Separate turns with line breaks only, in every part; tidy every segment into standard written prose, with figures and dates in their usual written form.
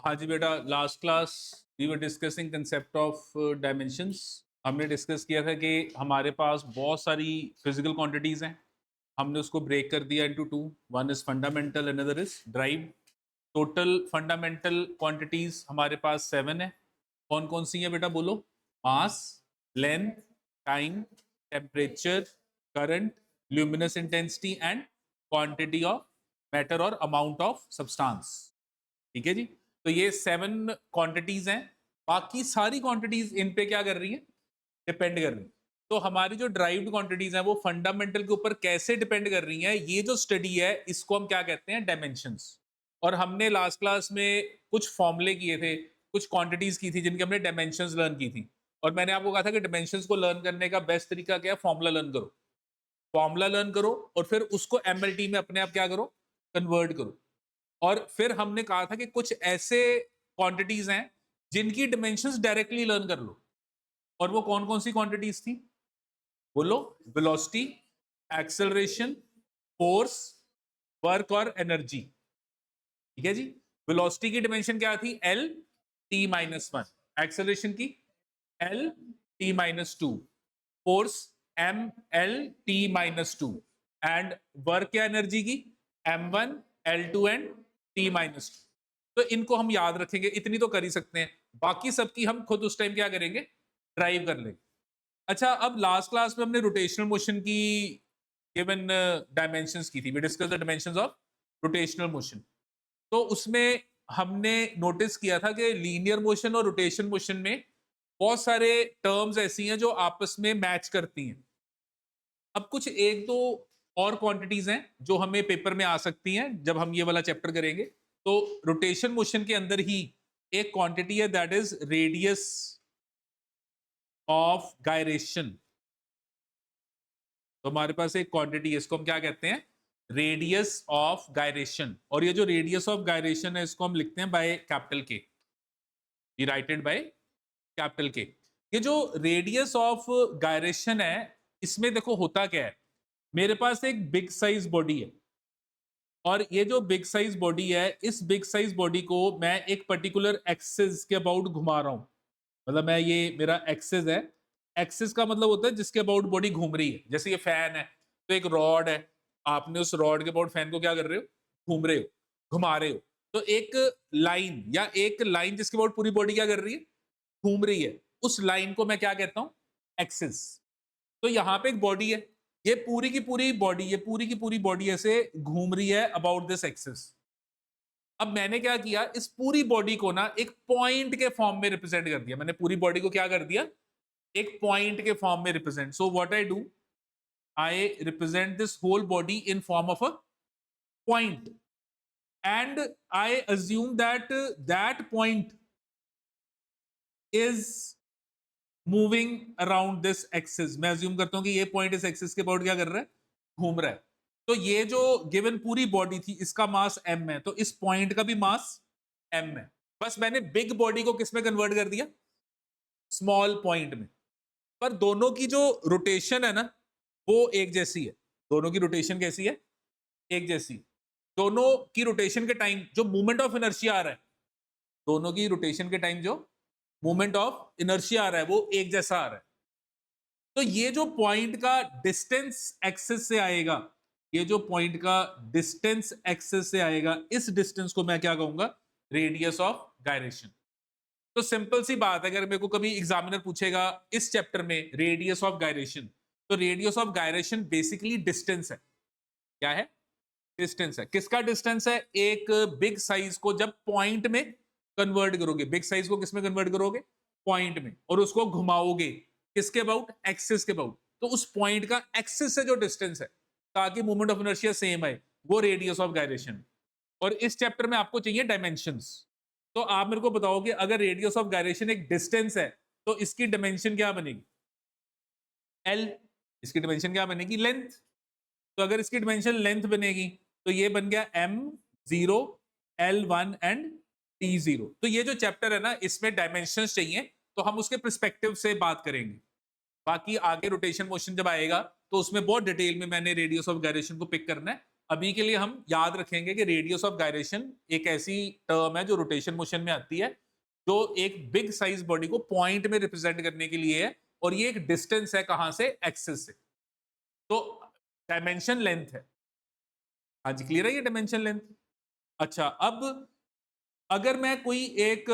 हाँ जी बेटा, last class we were discussing concept of dimensions. हमने डिस्कस किया था कि हमारे पास बहुत सारी फिजिकल क्वांटिटीज हैं। हमने उसको ब्रेक कर दिया into two. One is fundamental, another is drive. Total fundamental quantities हमारे पास 7 है। कौन कौन सी है बेटा बोलो? Mass, length, time, temperature, current, luminous intensity and quantity of matter और अमाउंट ऑफ सब्सटेंस। ठीक है जी। तो ये 7 क्वांटिटीज हैं। बाकी सारी क्वांटिटीज इन पे क्या कर रही है? डिपेंड कर रही है। तो हमारी जो ड्राइव्ड क्वांटिटीज हैं वो फंडामेंटल के ऊपर कैसे डिपेंड कर रही हैं, ये जो स्टडी है इसको हम क्या कहते हैं? डायमेंशंस। और हमने लास्ट क्लास में कुछ फॉर्मूले किए थे, कुछ क्वांटिटीज की थी जिनके हमने डायमेंशंस लर्न की थी। और मैंने आपको कहा था कि डायमेंशंस को लर्न करने का बेस्ट तरीका क्या है? फॉर्मूला लर्न करो। फॉर्मूला लर्न करो और फिर उसको एमएलटी में अपने आप क्या करो? कन्वर्ट करो। और फिर हमने कहा था कि कुछ ऐसे क्वांटिटीज हैं जिनकी डिमेंशंस डायरेक्टली लर्न कर लो। और वो कौन कौन सी क्वांटिटीज थी बोलो? वेलोसिटी, एक्सेलरेशन, फोर्स, वर्क और एनर्जी। ठीक है जी। वेलोसिटी की डिमेंशन क्या थी? L T minus one. Acceleration की L T minus two. Force M L T minus two. And work या एनर्जी की M one L two and T minus two. तो इनको हम याद रखेंगे, इतनी तो कर ही सकते हैं। बाकी सबकी हम खुद उस टाइम क्या करेंगे? ड्राइव कर लेंगे। अच्छा, अब लास्ट क्लास में हमने रोटेशनल मोशन की गिवन डायमेंशंस की थी। We discuss the dimensions of rotational motion. तो उसमें हमने नोटिस किया था कि लीनियर मोशन और रोटेशन मोशन में बहुत सारे टर्म्स ऐसी हैं जो आपस में मैच करती हैं। अब कुछ एक दो और क्वांटिटीज हैं जो हमें पेपर में आ सकती हैं जब हम ये वाला चैप्टर करेंगे। तो रोटेशन मोशन के अंदर ही एक क्वांटिटी है, that is radius of gyration. तो हमारे पास एक क्वांटिटी है, इसको हम क्या कहते हैं? Radius of gyration. और ये जो रेडियस ऑफ गायरेशन है इसको हम लिखते हैं बाय कैपिटल के, राइटेड बाय कैपिटल के। ये जो रेडियस ऑफ गायरेशन है, इसमें देखो होता क्या है। मेरे पास एक बिग साइज बॉडी है और ये जो बिग साइज बॉडी है, इस बिग साइज बॉडी को मैं एक पर्टिकुलर एक्सिस के अबाउट घुमा रहा हूं। मतलब मैं, ये मेरा एक्सिस है। एक्सिस का मतलब होता है जिसके अबाउट बॉडी घूम रही है। जैसे ये फैन है तो एक रॉड है, आपने उस रॉड के अबाउट फैन को क्या कर रहे हो? घूम रहे हो, घुमा रहे हो। तो एक लाइन या एक लाइन जिसके अबाउट पूरी बॉडी क्या कर रही है? घूम रही है। उस लाइन को मैं क्या कहता हूं? एक्सिस। तो यहां पे एक बॉडी है, ये पूरी की पूरी बॉडी, ये पूरी की पूरी बॉडी ऐसे घूम रही है अबाउट दिस एक्सिस। अब मैंने क्या किया, इस पूरी बॉडी को ना एक पॉइंट के फॉर्म में रिप्रेजेंट कर दिया। मैंने पूरी बॉडी को क्या कर दिया? एक पॉइंट के फॉर्म में represent. So what I do, I represent this whole body in form of a point and I assume that that point is moving around this axis. मैं अज्यूम करता हूं कि ये पॉइंट इस एक्सिस के about क्या कर रहा है? घूम रहा है। तो ये जो गिवन पूरी बॉडी थी इसका मास m है, तो इस पॉइंट का भी मास m है। बस मैंने बिग बॉडी को किस में कन्वर्ट कर दिया? स्मॉल पॉइंट में। पर दोनों की जो रोटेशन है ना, वो एक जैसी है। दोनों की रोटेशन कैसी है? एक जैसी। दोनों की रोटेशन के टाइम जो मूवमेंट ऑफ इनर्शिया आ रहा है, दोनों की रोटेशन के टाइम जो मूवमेंट ऑफ इनर्शिया आ रहा है वो एक जैसा आ रहा है। तो ये जो पॉइंट का डिस्टेंस एक्सिस से आएगा, ये जो पॉइंट का डिस्टेंस एक्सिस से आएगा, इस डिस्टेंस को मैं क्या कहूंगा? Radius of gyration. तो सिंपल सी बात है, अगर मेरे को कभी एग्जामिनर पूछेगा इस चैप्टर में रेडियस ऑफ गायरेशन, तो radius of gyration basically distance है। क्या है? डिस्टेंस है। किसका डिस्टेंस है? एक बिग साइज को जब पॉइंट में कन्वर्ट करोगे, बिग साइज को किस में कन्वर्ट करोगे? पॉइंट में। और उसको घुमाओगे किसके अबाउट? एक्सिस के अबाउट। तो उस पॉइंट का एक्सिस से जो डिस्टेंस है, ताकि मूवमेंट ऑफ इनर्शिया सेम आए, वो रेडियस ऑफ गायरेशन। और इस चैप्टर में आपको चाहिए डायमेंशंस। तो आप मेरे को बताओगे अगर रेडियस ऑफ गायरेशन एक डिस्टेंस है तो इसकी डायमेंशन क्या बनेगी? एल। इसकी डायमेंशन क्या बनेगी? लेंथ। तो अगर इसकी डायमेंशन लेंथ बनेगी तो ये बन गया m0, l1 एंड t0। तो ये जो चैप्टर है ना, इसमें डायमेंशंस चाहिए, तो हम उसके पर्सपेक्टिव से बात करेंगे। बाकी आगे रोटेशन मोशन जब आएगा तो उसमें बहुत डिटेल में मैंने रेडियस ऑफ गायरेशन को पिक करना है, अभी के लिए हम याद रखेंगे कि रेडियस ऑफ गायरेशन एक ऐसी टर्म है जो रोटेशन मोशन में आती है, जो एक बिग साइज बॉडी को पॉइंट में रिप्रेजेंट करने के लिए है, और ये एक डिस्टेंस है कहां से, एक्सिस से। तो डायमेंशन लेंथ है। हाँ जी, क्लियर है ये डायमेंशन लेंथ। अच्छा, अब अगर मैं कोई एक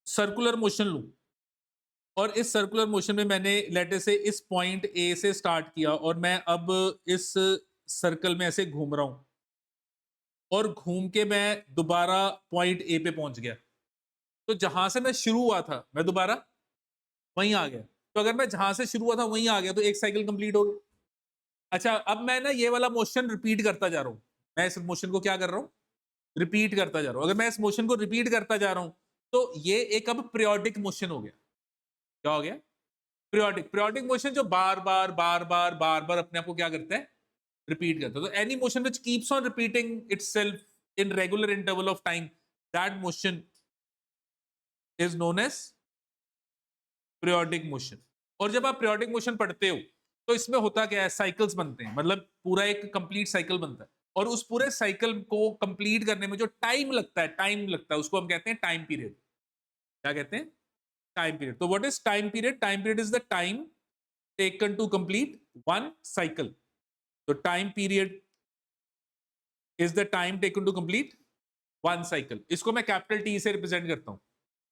सर्कुलर मोशन लूं, और इस सर्कुलर मोशन में मैंने लेट से इस पॉइंट ए से स्टार्ट किया, और मैं अब इस सर्कल में ऐसे घूम रहा हूं, और घूम के मैं दोबारा पॉइंट ए पे पहुंच गया, तो जहां से मैं शुरू हुआ था मैं दोबारा वहीं आ गया। तो अगर मैं जहां से शुरू हुआ था वहीं आ गया तो एक साइकिल कंप्लीट हो गई। अच्छा, अब मैं ना ये वाला मोशन रिपीट करता जा रहा हूं। मैं इस मोशन को क्या कर रहा हूं, रिपीट करता जा रहा हूं। अगर मैं इस मोशन को रिपीट करता जा रहा हूं, तो ये एक अब पीरियोडिक मोशन हो गया। क्या हो गया, पीरियोडिक। पीरियोडिक मोशन जो बार बार बार बार बार बार अपने आप को क्या करता है, रिपीट करता है। तो any motion which keeps on repeating itself in regular interval of time, that motion is known as periodic motion. और जब आप पीरियोडिक मोशन पढ़ते हो तो इसमें होता क्या है, साइकिल्स बनते हैं, मतलब पूरा एक कंप्लीट साइकिल बनता है, और उस पूरे साइकिल को कंप्लीट करने में जो टाइम लगता है उसको हम कहते हैं टाइम पीरियड। क्या कहते हैं, टाइम पीरियड। तो what is time period, time period is the time taken to complete one cycle. तो time period is the time taken to complete one cycle. इसको मैं कैपिटल टी से रिप्रेजेंट करता हूं।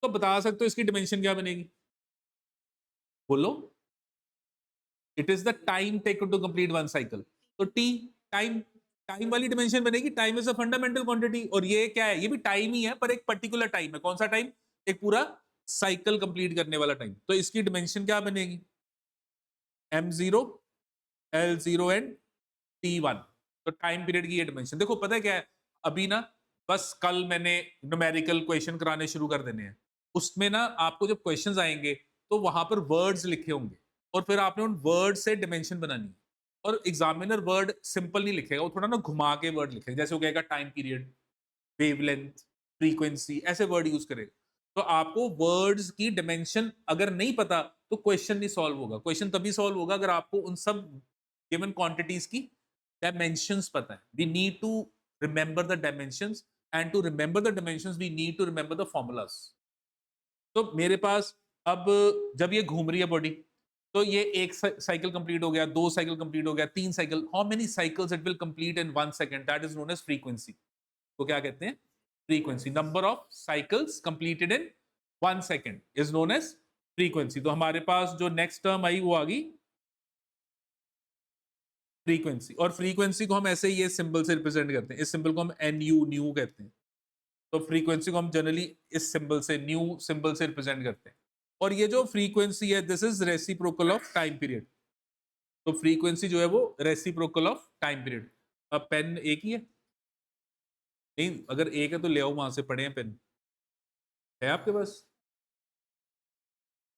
तो बता सकते हो इसकी डिमेंशन क्या बनेगी, बोलो। It is the time taken to complete one cycle. तो टी, टाइम, टाइम वाली डिमेंशन बनेगी। Time is a fundamental quantity, और ये क्या है, ये भी टाइम ही है पर एक पर्टिकुलर टाइम है। कौन सा टाइम, एक पूरा साइकिल कंप्लीट करने वाला टाइम। तो इसकी डिमेंशन क्या बनेगी, m0, l0 एंड t1। तो टाइम पीरियड की ये डिमेंशन। देखो पता है क्या है, अभी ना बस कल मैंने न्यूमेरिकल क्वेश्चन कराने शुरू कर देने हैं। उसमें ना आपको जब क्वेश्चंस आएंगे तो वहां पर वर्ड्स लिखे होंगे, और फिर आपने उन वर्ड से डिमेंशन बनानी है। और एग्जामिनर वर्ड सिंपल नहीं लिखेगा, वो थोड़ा ना घुमा के वर्ड लिखेगा। जैसे हो गया टाइम पीरियड, वेवलेंथ, फ्रीक्वेंसी, ऐसे वर्ड यूज करेगा। तो आपको वर्ड्स की डिमेंशन अगर नहीं पता तो क्वेश्चन नहीं सॉल्व होगा। क्वेश्चन तभी सॉल्व होगा अगर आपको उन सब गिवन क्वांटिटीज की डायमेंशंस पता है। We need to remember the dimensions, and to remember the dimensions we need to remember the formulas. तो मेरे पास अब जब ये घूम रही है बॉडी, तो ये एक साइकिल कंप्लीट हो गया, दो साइकिल कंप्लीट हो गया, तीन cycle. How many cycles it will complete in 1 second, that is known as frequency. तो क्या कहते हैं, frequency. Number of cycles completed in 1 second is known as frequency. तो हमारे पास जो नेक्स्ट टर्म आई वो आ गई फ्रीक्वेंसी। और फ्रीक्वेंसी को हम ऐसे ही ये सिंबल से रिप्रेजेंट करते हैं। इस सिंबल को हम NU, न्यू कहते हैं। तो फ्रीक्वेंसी को हम जनरली इस सिंबल से, न्यू सिंबल से रिप्रेजेंट करते हैं। और ये जो फ्रीक्वेंसी है, this is reciprocal of time period. तो फ्रीक्वेंसी जो है वो रेसिप्रोकल ऑफ टाइम पीरियड। अब पेन एक ही है, नहीं अगर एक है तो ले आओ वहां से, पढ़े हैं पेन है आपके पास।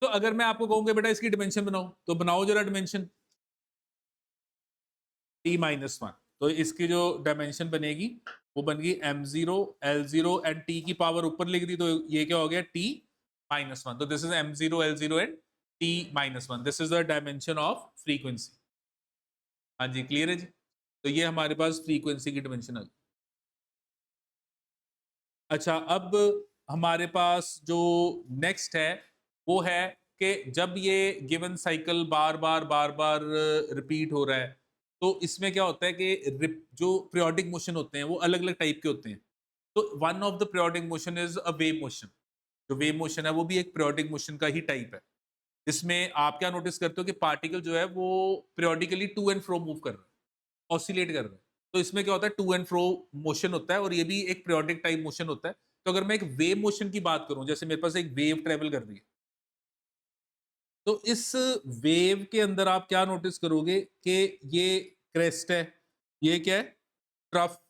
तो अगर मैं आपको कहूंगा बेटा इसकी डिमेंशन बनाओ, तो बनाओ जरा डिमेंशन t-1। तो इसकी जो डायमेंशन बनेगी वो बन गई m0, l0 एंड t की पावर ऊपर लिख दी, तो ये क्या हो गया t-1। तो this is m0, l0 and t-1। This is the dimension of frequency. हाँ जी, क्लियर है जी। तो ये हमारे पास फ्रीक्वेंसी की डिमेंशन आ गई। अच्छा, अब हमारे पास जो नेक्स्ट है वो है कि जब ये गिवन साइकिल बार बार बार बार रिपीट हो रहा है, तो इसमें क्या होता है कि जो पीरियोडिक मोशन होते हैं वो अलग अलग टाइप के होते हैं। तो one of the periodic motion is a wave motion. जो वेव मोशन है वो भी एक पीरियोडिक मोशन का ही टाइप है। इसमें आप क्या नोटिस करते हो कि पार्टिकल जो है वो periodically to and fro move कर रहा है, ऑसिलेट कर रहा है। तो इसमें क्या होता है, टू एंड फ्रो मोशन होता है, और ये भी एक पीरियोडिक टाइप मोशन होता है। तो अगर मैं एक वेव मोशन की बात करूं, जैसे मेरे पास एक वेव ट्रेवल कर रही है, तो इस वेव के अंदर आप क्या नोटिस करोगे कि ये क्रेस्ट है, ये क्या है, ट्रफ।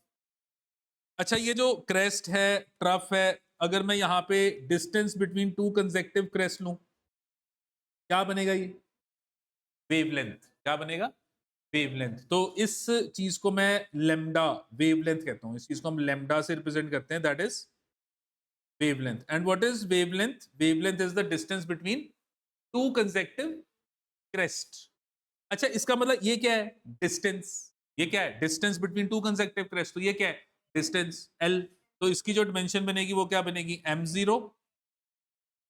अच्छा, ये जो क्रेस्ट है, ट्रफ है, अगर मैं यहाँ पे distance between two consecutive crest लूं, क्या बनेगा ये, वेवलेंथ। क्या बनेगा, वेवलेंथ। तो इस चीज को मैं लेमडा वेवलेंथ कहता हूं। इस चीज को हम लेमडा से रिप्रेजेंट करते हैं, that is wavelength. And what is wavelength? Wavelength is the distance between two consecutive crest. अच्छा, इसका मतलब ये क्या है, डिस्टेंस। ये क्या है? Distance between two consecutive crest, तो ये क्या है? Distance L। तो इसकी जो डिमेंशन बनेगी वो क्या बनेगी? m0,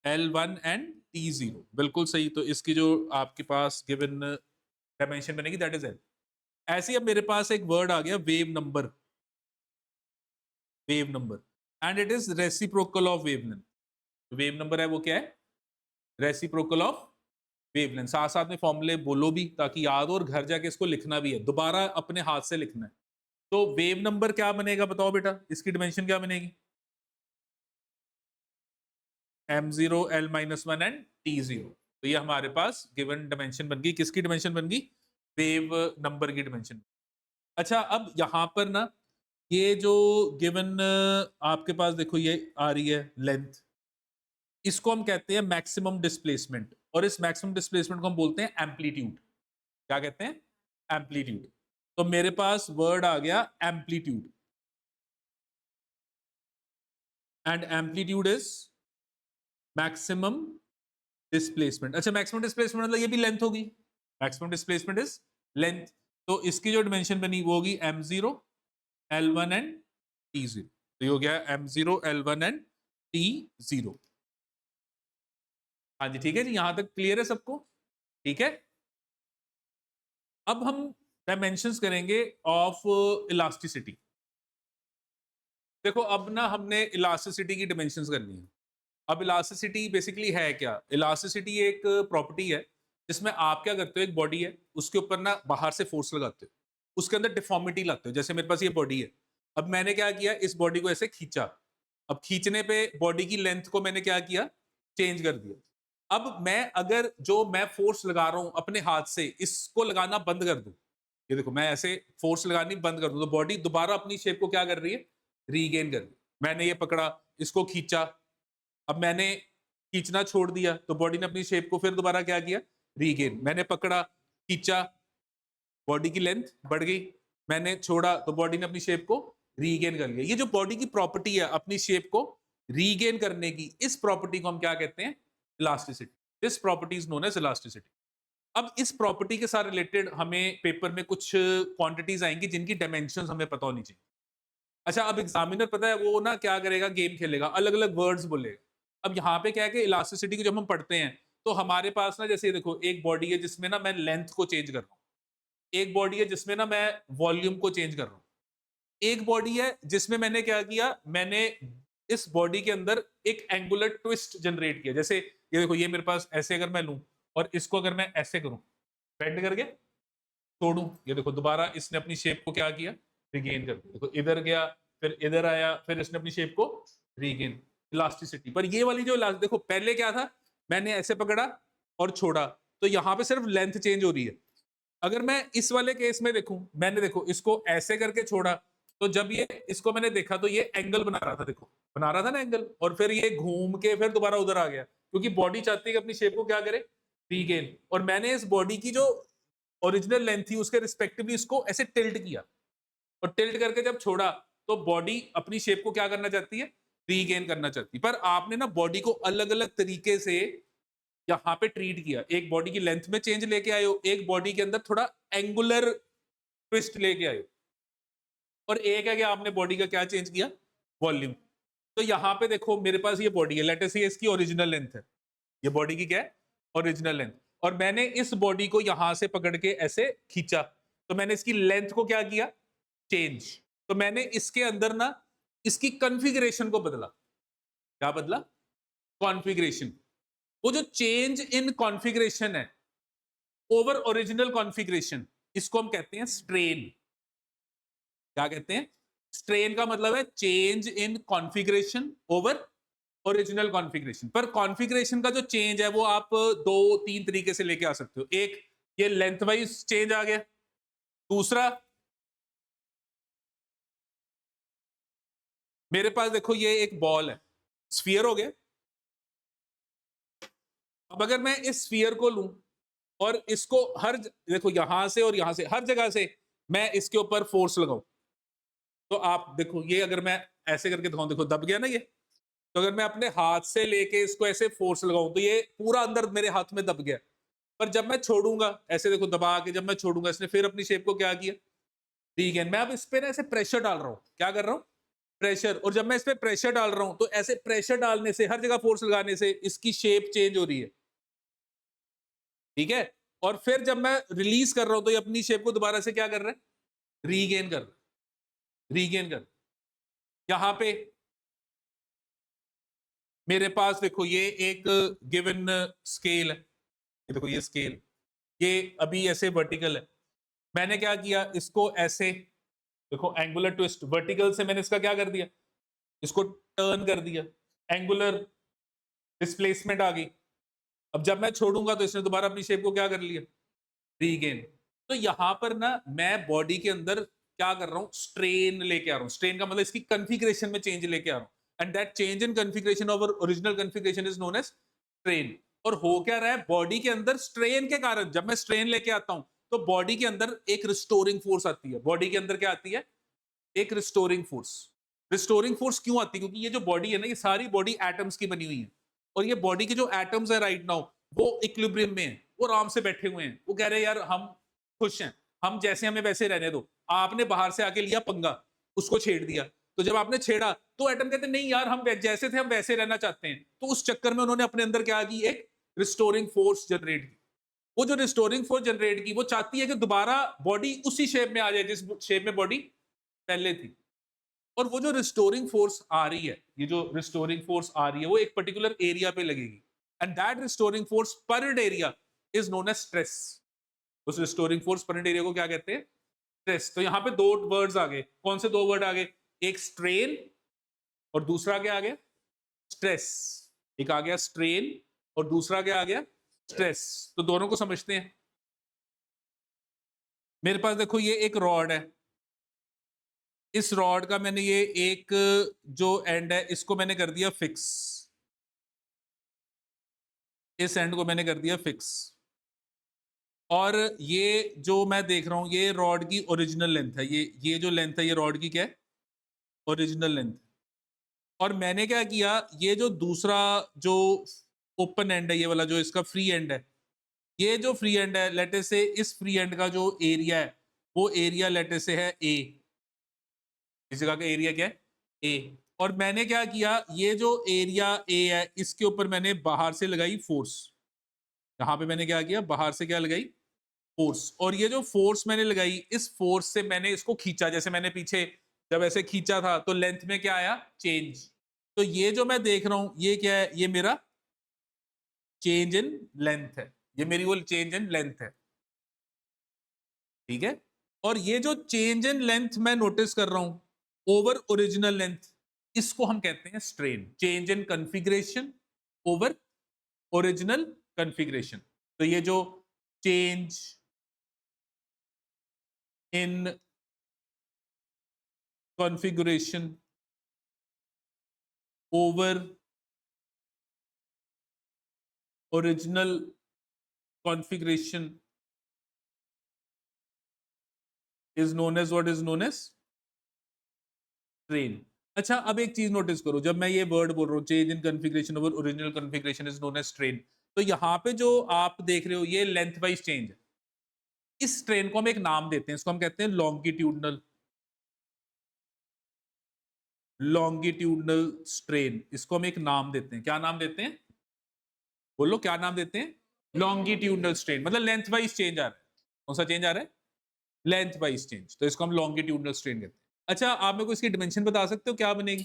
L1 and T0। बिल्कुल सही। तो इसकी जो आपके पास गिवन डायमेंशन बनेगी दैट इज L। ऐसे ही अब मेरे पास एक वर्ड आ गया wave number, wave number, and it is reciprocal of wavelength. Wave number है वो क्या है? Reciprocal of wavelength. साथ साथ में फॉर्मूले बोलो भी ताकि याद हो, और घर जाके इसको लिखना भी है, दोबारा अपने हाथ से लिखना है। तो वेव नंबर क्या बनेगा बताओ बेटा, इसकी डिमेंशन क्या बनेगी? m0, L-1 and T0। तो ये हमारे पास गिवन डिमेंशन बन गई। किसकी डिमेंशन बन गई? वेव नंबर की डिमेंशन। अच्छा, अब यहां पर ना ये जो गिवन आपके पास देखो ये आ रही है लेंथ, इसको हम कहते हैं मैक्सिमम डिस्प्लेसमेंट, और इस मैक्सिमम डिस्प्लेसमेंट को हम बोलते हैं एम्पलीट्यूड। क्या कहते हैं? एम्पलीट्यूड। तो मेरे पास वर्ड आ गया amplitude, and amplitude is maximum displacement. अच्छा, मैक्सिमम डिस्प्लेसमेंट मतलब ये भी लेंथ होगी। Maximum displacement is length. तो इसकी जो डिमेंशन बनी वो होगी m0, L1 एंड T0। तो ये हो गया m0, L1 एंड T0। हाँ जी, ठीक है जी, यहां तक क्लियर है सबको? ठीक है। अब हम डायमेंशंस करेंगे ऑफ इलास्टिसिटी। देखो अब ना हमने इलास्टिसिटी की डायमेंशंस करनी है। अब इलास्टिसिटी बेसिकली है क्या? इलास्टिसिटी एक प्रॉपर्टी है जिसमें आप क्या करते हो, एक बॉडी है उसके ऊपर ना बाहर से फोर्स लगाते हो, उसके अंदर डिफॉर्मिटी लाते हो। जैसे मेरे पास ये बॉडी है, अब मैंने क्या किया, इस बॉडी को ऐसे खींचा। अब खींचने पे बॉडी की लेंथ को मैंने क्या किया? चेंज कर दिया। अब मैं अगर जो मैं फोर्स लगा रहा हूं अपने हाथ से, इसको लगाना बंद कर दूं, ये देखो मैं ऐसे फोर्स लगानी बंद कर दूं, तो बॉडी दोबारा अपनी शेप को क्या कर रही है? रीगेन कर रही है। मैंने ये पकड़ा, इसको खींचा, अब मैंने खींचना छोड़ दिया तो बॉडी ने अपनी शेप को फिर दोबारा क्या किया? रीगेन। मैंने पकड़ा, खींचा, बॉडी की लेंथ बढ़ गई, मैंने छोड़ा तो बॉडी ने अपनी शेप को रीगेन कर लिया। ये जो बॉडी की प्रॉपर्टी है अपनी शेप को रीगेन करने की, इस प्रॉपर्टी को हम क्या कहते हैं? Elasticity. This property is known as elasticity. अब इस प्रॉपर्टी के साथ रिलेटेड हमें पेपर में कुछ क्वांटिटीज आएंगी जिनकी डायमेंशंस हमें पता होनी चाहिए। अच्छा, अब एग्जामिनर पता है वो ना क्या करेगा? गेम खेलेगा, अलग अलग वर्ड्स बोलेगा। अब यहाँ पे क्या है कि इलास्टिसिटी को जब हम पढ़ते हैं तो हमारे पास ना, जैसे देखो एक बॉडी है जिसमें ना मैं लेंथ को चेंज कर रहा हूँ, एक बॉडी है जिसमें ना मैं वॉल्यूम को चेंज कर रहा हूँ, एक बॉडी है जिसमें मैंने क्या किया, मैंने इस बॉडी के अंदर एक एंगुलर ट्विस्ट जनरेट किया। जैसे ये देखो, ये मेरे पास ऐसे अगर मैं लूं और इसको अगर मैं ऐसे करूं, बेंड करके छोड़ूं, ये देखो दोबारा इसने अपनी शेप को क्या किया? रिगेन कर दिया। देखो इधर गया, फिर इधर आया, फिर इसने अपनी शेप को रीगेन। इलास्टिसिटी। पर ये वाली जो देखो पहले क्या था, मैंने ऐसे पकड़ा और छोड़ा, तो यहां पे सिर्फ लेंथ चेंज हो रही है। अगर मैं इस वाले केस में देखूं, मैंने देखो इसको ऐसे करके छोड़ा, तो जब ये इसको मैंने देखा तो ये एंगल बना रहा था, देखो बना रहा था ना एंगल, और फिर ये घूम के फिर दोबारा उधर आ गया, क्योंकि बॉडी चाहती है कि अपनी शेप को क्या करे? रीगेन। और मैंने इस बॉडी की जो ओरिजिनल लेंथ थी उसके रिस्पेक्टिवली इसको ऐसे टिल्ट किया, और टिल्ट करके जब छोड़ा तो बॉडी अपनी शेप को क्या करना चाहती है? रीगेन करना चाहती है। पर आपने ना बॉडी को अलग अलग तरीके से यहाँ पे ट्रीट किया। एक बॉडी की लेंथ में चेंज लेके आए हो, एक बॉडी के अंदर थोड़ा एंगुलर ट्विस्ट लेके आए हो, और एक है कि आपने बॉडी का क्या चेंज किया? वॉल्यूम। तो यहाँ पे देखो मेरे पास ये बॉडी है, लेट अस से इसकी ओरिजिनल लेंथ है, ये बॉडी की क्या है? Original length. और मैंने इस बॉडी को यहां से पकड़ के ऐसे खींचा, तो मैंने इसकी लेंथ को क्या किया? चेंज। तो मैंने इसके अंदर ना इसकी कॉन्फ़िगरेशन को बदला। क्या बदला? कॉन्फ़िगरेशन। वो जो चेंज इन कॉन्फ़िगरेशन है ओवर ओरिजिनल कॉन्फ़िगरेशन, इसको हम कहते हैं स्ट्रेन। क्या कहते हैं? स्ट्रेन का मतलब है change in configuration over original configuration. पर कॉन्फ़िगरेशन का जो चेंज है वो आप दो तीन तरीके से लेके आ सकते हो। एक, ये लेंथ वाइज चेंज आ गया। दूसरा, मेरे पास देखो ये एक बॉल है, स्फीयर हो गया। अब अगर मैं इस स्फीयर को लूं और इसको देखो यहां से और यहां से हर जगह से मैं इसके ऊपर फोर्स लगाऊं, तो आप देखो ये अगर मैं ऐसे करके दिखाऊं, देखो दब गया ना ये। तो अगर मैं अपने हाथ से लेके इसको ऐसे फोर्स लगाऊं तो ये पूरा अंदर मेरे हाथ में दब गया। पर जब मैं छोड़ूंगा, ऐसे देखो दबा के जब मैं छोड़ूंगा, इसने फिर अपनी शेप को क्या किया? ठीक है, मैं अब इस पे ना ऐसे प्रेशर डाल रहा हूं, क्या कर रहा हूं, प्रेशर। और जब मैं इस पे प्रेशर डाल रहा हूं तो ऐसे प्रेशर डालने से, हर जगह फोर्स लगाने से इसकी शेप चेंज हो रही है, ठीक है। और फिर जब मैं रिलीज कर रहा हूं तो ये अपनी शेप को दोबारा से क्या कर रहा है, रीगेन कर, रीगेन कर। यहां पे मेरे पास देखो ये एक गिवन स्केल है, ये देखो ये स्केल, ये अभी ऐसे वर्टिकल है। मैंने क्या किया, इसको ऐसे देखो, एंगुलर ट्विस्ट, वर्टिकल से मैंने इसका क्या कर दिया, इसको टर्न कर दिया, एंगुलर डिस्प्लेसमेंट आ गई। अब जब मैं छोड़ूंगा तो इसने दोबारा अपनी शेप को क्या कर लिया, रीगेन। तो यहां पर ना मैं बॉडी के अंदर क्या कर रहा हूं, स्ट्रेन लेके आ रहा हूं। स्ट्रेन का मतलब इसकी कॉन्फ़िगरेशन में चेंज लेके आ रहा हूं, and that change in configuration over original configuration is known as strain. और हो क्या रहा है, बॉडी के अंदर स्ट्रेन के कारण, जब मैं स्ट्रेन लेके आता हूं तो बॉडी के अंदर एक रिस्टोरिंग फोर्स आती है। बॉडी के अंदर क्या आती है, एक रिस्टोरिंग फोर्स। रिस्टोरिंग फोर्स क्यों आती है, क्योंकि ये जो बॉडी है ना, ये सारी बॉडी एटम्स की बनी हुई है, और ये बॉडी के जो एटम्स है राइट नाउ वो इक्विलिब्रियम में है, वो आराम से बैठे हुए हैं, वो कह रहे हैं यार हम खुश हैं, हम जैसे हमें वैसे रहने दो। आपने बाहर से आके लिया पंगा, उसको छेड़ दिया, तो जब आपने छेड़ा तो एटम कहते हैं नहीं यार हम जैसे थे हम वैसे रहना चाहते हैं। तो उस चक्कर में उन्होंने अपने अंदर क्या की, एक रिस्टोरिंग फोर्स जनरेट की। वो जो रिस्टोरिंग फोर्स जनरेट की, वो चाहती है कि दोबारा बॉडी उसी शेप में आ जाए जिस शेप में बॉडी पहले थी। और वो जो रिस्टोरिंग फोर्स आ रही है, ये जो रिस्टोरिंग फोर्स आ रही है वो एक पर्टिकुलर एरिया पे लगेगी, and that restoring force per area is known as stress. उस रिस्टोरिंग फोर्स पर एरिया को क्या कहते हैं, स्ट्रेस। तो यहां पे दो वर्ड्स आ गए, कौन से दो वर्ड आ गए, एक स्ट्रेन और दूसरा क्या आ गया, स्ट्रेस। एक आ गया स्ट्रेन और दूसरा क्या आ गया, स्ट्रेस। तो दोनों को समझते हैं। मेरे पास देखो ये एक रॉड है, इस रॉड का मैंने ये एक जो एंड है इसको मैंने कर दिया फिक्स, इस एंड को मैंने कर दिया फिक्स। और ये जो मैं देख रहा हूं ये रॉड की ओरिजिनल लेंथ है, ये जो लेंथ है ये रॉड की क्या है, ओरिजिनल लेंथ। और मैंने क्या किया, ये जो दूसरा जो ओपन एंड है, ये वाला जो इसका फ्री एंड है, ये जो फ्री एंड है लेटे से इस फ्री एंड का जो एरिया है वो एरिया लेटे से है ए, इस जगह का एरिया क्या है, ए। और मैंने क्या किया, ये जो एरिया ए है इसके ऊपर मैंने बाहर से लगाई फोर्स। यहां पे मैंने क्या किया, बाहर से क्या लगाई, फोर्स। और ये जो फोर्स मैंने लगाई, इस फोर्स से मैंने इसको खींचा, जैसे मैंने पीछे जब ऐसे खींचा था तो लेंथ में क्या आया, चेंज। तो ये जो मैं देख रहा हूं ये क्या है, ये मेरा चेंज इन लेंथ है, ये मेरी वो चेंज इन लेंथ है, ठीक है। और ये जो चेंज इन लेंथ मैं नोटिस कर रहा हूं ओवर ओरिजिनल लेंथ, इसको हम कहते हैं strain, change in configuration over original configuration. तो ये जो change in configuration over original configuration is known as, what is known as, strain. अच्छा अब एक चीज नोटिस करो, जब मैं ये वर्ड बोल रहा हूँ change in configuration over original configuration is known as strain, तो यहाँ पे जो आप देख रहे हो ये लेंथ वाइज चेंज है। इस स्ट्रेन को हम एक नाम देते हैं, इसको हम कहते हैं लॉन्गिट्यूडनल, लॉन्गिट्यूडनल स्ट्रेन। इसको हम एक नाम देते हैं, क्या नाम देते हैं, बोलो क्या नाम देते हैं, लॉन्गिट्यूडनल स्ट्रेन। मतलब लेंथ वाइज चेंज आ रहा है, कौन सा चेंज आ रहा है, लेंथ वाइज चेंज, तो इसको हम लॉन्गिट्यूडनल स्ट्रेन कहते हैं। अच्छा आप मेरे को इसकी डिमेंशन बता सकते हो क्या बनेगी,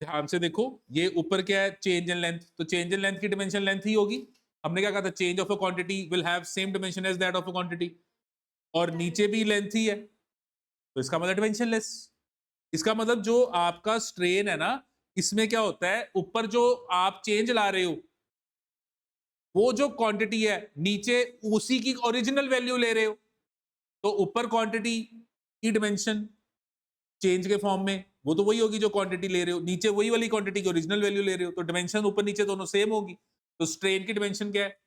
ध्यान से देखो, ये ऊपर क्या है, चेंज इन लेंथ, तो चेंज इन लेंथ की डिमेंशन लेंथ ही होगी। हमने क्या कहा था, change of a quantity will have same dimension as that of a quantity, और नीचे भी लेंथ ही है, तो इसका मतलब डिमेंशनलेस। इसका मतलब जो आपका स्ट्रेन है ना, इसमें क्या होता है, ऊपर जो आप चेंज ला रहे हो वो जो क्वांटिटी है, नीचे उसी की ओरिजिनल वैल्यू ले रहे हो, तो ऊपर क्वांटिटी की डिमेंशन चेंज के फॉर्म में वो तो वही होगी जो क्वांटिटी ले रहे हो, नीचे वही वाली क्वांटिटी की ओरिजिनल वैल्यू ले रहे हो, तो डिमेंशन ऊपर नीचे दोनों सेम होगी। तो स्ट्रेन की डिमेंशन क्या है,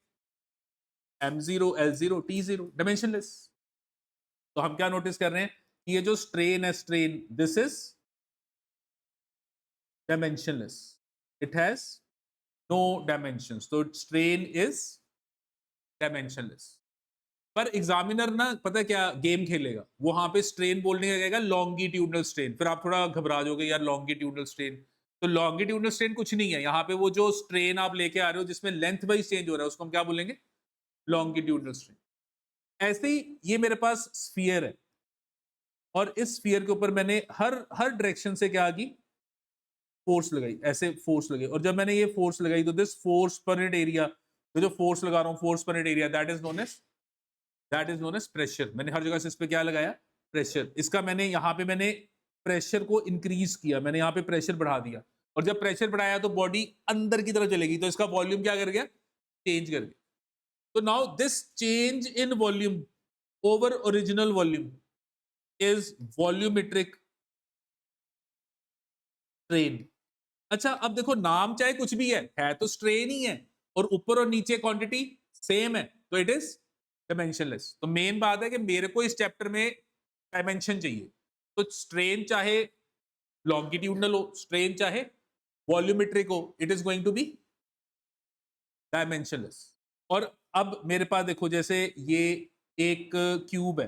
m0 l0 t0, डिमेंशनलेस। तो हम क्या नोटिस कर रहे हैं कि ये जो स्ट्रेन है, strain this is dimensionless, it has no dimensions, so strain is dimensionless। पर एग्जामिनर ना पता है क्या गेम खेलेगा, वो वहां पे स्ट्रेन बोलने का कहेगा लॉन्गिट्यूडनल स्ट्रेन, फिर आप थोड़ा घबरा जाओगे यार लॉन्गिट्यूडनल स्ट्रेन। तो लॉन्गिट्यूडनल स्ट्रेन कुछ नहीं है, यहाँ पे वो जो स्ट्रेन आप लेके आ रहे हो जिसमें लेंथ वाइज चेंज हो रहा है उसको हम क्या बोलेंगे, लॉन्गिट्यूडनल स्ट्रेन। ऐसे ही ये मेरे पास स्फीयर है, और इस स्फीयर के ऊपर मैंने हर हर डायरेक्शन से क्या की, फोर्स लगाई, ऐसे फोर्स लगाई, और जब मैंने ये फोर्स लगाई तो this force per unit area, तो जो फोर्स लगा रहा हूँ force per unit area, that is known as pressure. मैंने हर जगह से इस पे क्या लगाया, प्रेशर। इसका मैंने यहाँ पे मैंने प्रेशर को इंक्रीज किया, मैंने यहाँ पे प्रेशर बढ़ा दिया, और जब प्रेशर बढ़ाया तो बॉडी अंदर की तरफ चलेगी, तो इसका वॉल्यूम क्या कर गया, चेंज कर गया। तो now this change in volume over original volume is volumetric strain. अच्छा अब देखो नाम चाहे कुछ भी है तो स्ट्रेन ही है, और ऊपर और नीचे क्वांटिटी सेम है, तो इट इज डायमेंशनलेस। तो मेन बात है कि मेरे को इस चैप्टर में डायमेंशन चाहिए, तो स्ट्रेन चाहे लॉन्गिट्यूडनल हो, स्ट्रेन चाहे वॉल्यूमेट्रिक हो, it is going to be dimensionless. और अब मेरे पास देखो जैसे ये एक क्यूब है,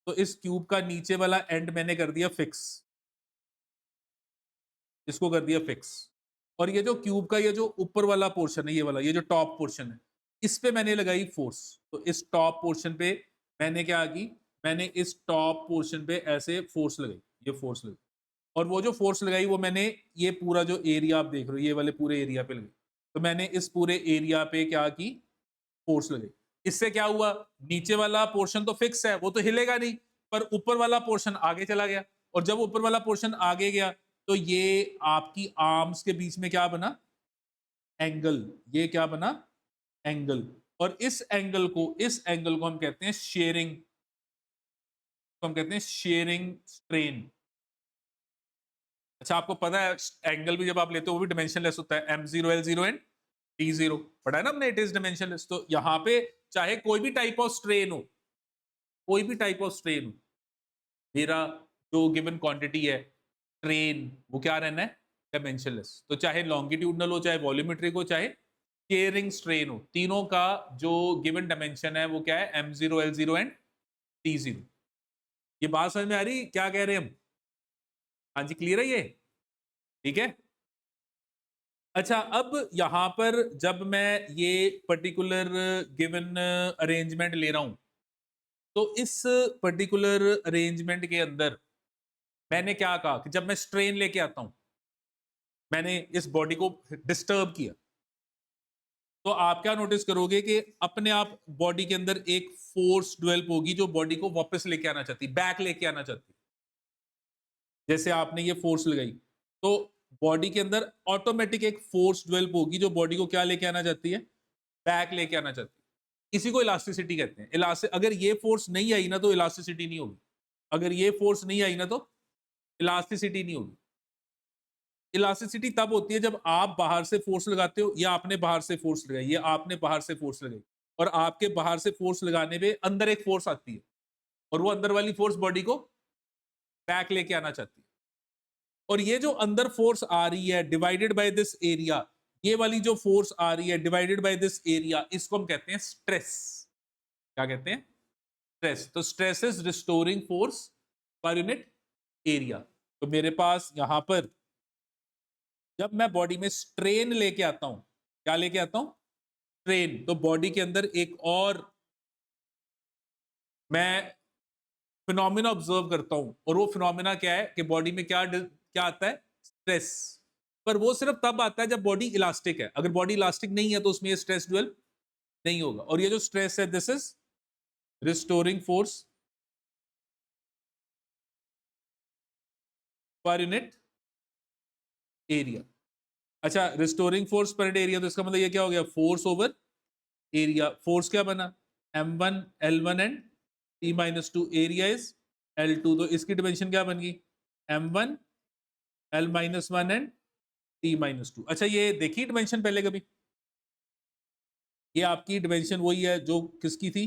तो इस क्यूब का नीचे वाला एंड मैंने कर दिया फिक्स, इसको कर दिया फिक्स, और ये जो क्यूब का ये जो ऊपर वाला पोर्शन है, ये वाला, ये जो टॉप पोर्शन है, इस पे मैंने लगाई फोर्स। तो इस टॉप पोर्शन पे मैंने क्या की, मैंने इस टॉप पोर्शन पे ऐसे फोर्स लगाई, ये फोर्स लगाई, और वो जो फोर्स लगाई वो मैंने ये पूरा जो एरिया आप देख रहे हो ये वाले पूरे एरिया पे लगाई। तो मैंने इस पूरे एरिया पे क्या की, फोर्स लगाई। इससे क्या हुआ, नीचे वाला पोर्शन तो फिक्स है, वो तो हिलेगा नहीं, पर ऊपर वाला पोर्शन आगे चला गया, और जब ऊपर वाला पोर्शन आगे गया तो ये आपकी आर्म्स के बीच में क्या बना, एंगल। ये क्या बना, एंगल। और इस एंगल को हम कहते हैं शेयरिंग, तो हम कहते हैं शेयरिंग स्ट्रेन। अच्छा आपको पता है एंगल भी जब आप लेते हो वो भी डायमेंशनलेस होता है, m0 l0 एंड t0 पढ़ा है ना हमने, इट इज डायमेंशनलेस। तो यहाँ पे चाहे कोई भी टाइप ऑफ स्ट्रेन हो, कोई भी टाइप ऑफ स्ट्रेन हो, मेरा जो गिवन क्वांटिटी है ट्रेन, वो क्या रहना है, डायमेंशनलेस। तो चाहे लॉन्गिट्यूडनल हो, चाहे वॉल्यूमेट्रिक हो, चाहे शेयरिंग स्ट्रेन हो, तीनों का जो गिवन डायमेंशन है वो क्या है, m0 l0 एंड t0। ये बात समझ में आ रही क्या कह रहे हैं हम, हाँ जी क्लियर है ये, ठीक है। अच्छा अब यहां पर जब मैं ये पर्टिकुलर गिवन अरेंजमेंट ले रहा हूं, तो इस पर्टिकुलर अरेंजमेंट के अंदर मैंने क्या कहा कि जब मैं स्ट्रेन लेके आता हूं, मैंने इस बॉडी को डिस्टर्ब किया, तो आप क्या नोटिस करोगे कि अपने आप बॉडी के अंदर एक फोर्स डेवलप होगी जो बॉडी को वापस लेके आना चाहती, बैक लेके आना चाहती। जैसे आपने ये फोर्स लगाई, तो बॉडी के अंदर ऑटोमेटिक एक फोर्स डेवलप होगी जो बॉडी को क्या लेके आना चाहती है, बैक लेके आना चाहती है। इसी को इलास्टिसिटी कहते हैं। अगर ये फोर्स नहीं आई ना तो इलास्टिसिटी नहीं होगी, अगर ये फोर्स नहीं आई ना तो इलास्टिसिटी नहीं होगी। इलास्टिसिटी तब होती है जब आप बाहर से फोर्स लगाते हो, या आपने बाहर से फोर्स लगाई, या आपने बाहर से फोर्स लगाई, और आपके बाहर से फोर्स लगाने पे अंदर एक फोर्स आती है, और वो अंदर वाली फोर्स बॉडी को बैक लेके आना चाहती है। और ये जो अंदर फोर्स आ रही है डिवाइडेड बाय दिस एरिया, ये वाली जो फोर्स आ रही है डिवाइडेड बाय दिस एरिया, इसको हम कहते हैं स्ट्रेस। क्या कहते हैं, स्ट्रेस। तो stress is restoring force per unit area. तो मेरे पास यहां पर जब मैं बॉडी में स्ट्रेन लेके आता हूं, क्या लेके आता हूं, स्ट्रेन, तो बॉडी के अंदर एक और मैं फिनोमिना ऑब्जर्व करता हूं, और वो फिनोमिना क्या है कि बॉडी में क्या क्या आता है, स्ट्रेस। पर वो सिर्फ तब आता है जब बॉडी इलास्टिक है, अगर बॉडी इलास्टिक नहीं है तो उसमें ये स्ट्रेस डेवलप नहीं होगा। और ये जो स्ट्रेस है this is restoring force per unit area. अच्छा restoring force per unit area, तो इसका मतलब ये क्या हो गया, फोर्स ओवर एरिया। फोर्स क्या बना, m1 l1 and t-2, area is l2, तो इसकी डिमेंशन क्या बन गई, m1 l-1 एंड t-2। अच्छा ये देखी डिमेंशन पहले कभी, ये आपकी डिमेंशन वही है जो किसकी थी,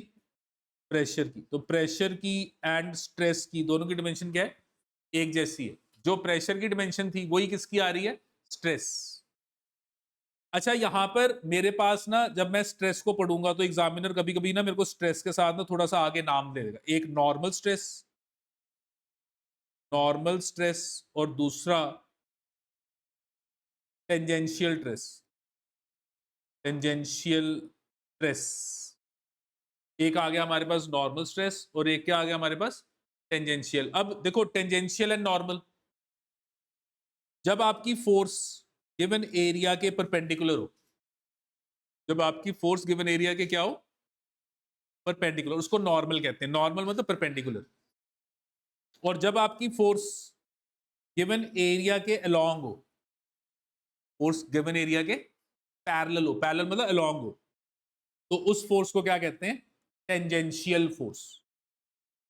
प्रेशर की। तो प्रेशर की एंड स्ट्रेस की दोनों की डिमेंशन क्या है, एक जैसी है। जो प्रेशर की डिमेंशन थी वही किसकी आ रही है, स्ट्रेस। अच्छा, यहां पर मेरे पास ना जब मैं स्ट्रेस को पढ़ूंगा तो एग्जामिनर कभी कभी ना मेरे को स्ट्रेस के साथ ना थोड़ा सा आगे नाम दे देगा। एक नॉर्मल स्ट्रेस और दूसरा टेंजेंशियल स्ट्रेस। एक आ गया हमारे पास नॉर्मल स्ट्रेस और एक क्या आ गया हमारे पास, टेंजेंशियल। अब देखो टेंजेंशियल एंड नॉर्मल, जब आपकी फोर्स गिवन एरिया के परपेंडिकुलर हो, जब आपकी फोर्स गिवन एरिया के क्या हो, परपेंडिकुलर, उसको नॉर्मल कहते हैं। नॉर्मल मतलब परपेंडिकुलर। और जब आपकी फोर्स गिवन एरिया के अलोंग हो, फोर्स गिवन एरिया के पैरेलल हो, पैरेलल मतलब अलोंग हो, तो उस फोर्स को क्या कहते हैं, टेंजेंशियल फोर्स।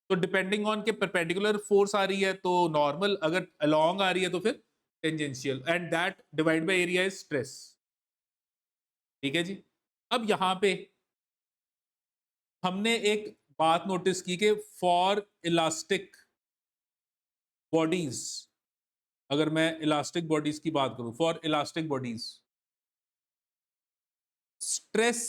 तो डिपेंडिंग ऑन के परपेंडिकुलर फोर्स आ रही है तो नॉर्मल, अगर अलोंग आ रही है तो फिर tangential, and that divide by area is stress. ठीक है जी। अब यहां पे हमने एक बात नोटिस की कि फॉर इलास्टिक बॉडीज, अगर मैं इलास्टिक बॉडीज की बात करूं, for elastic bodies stress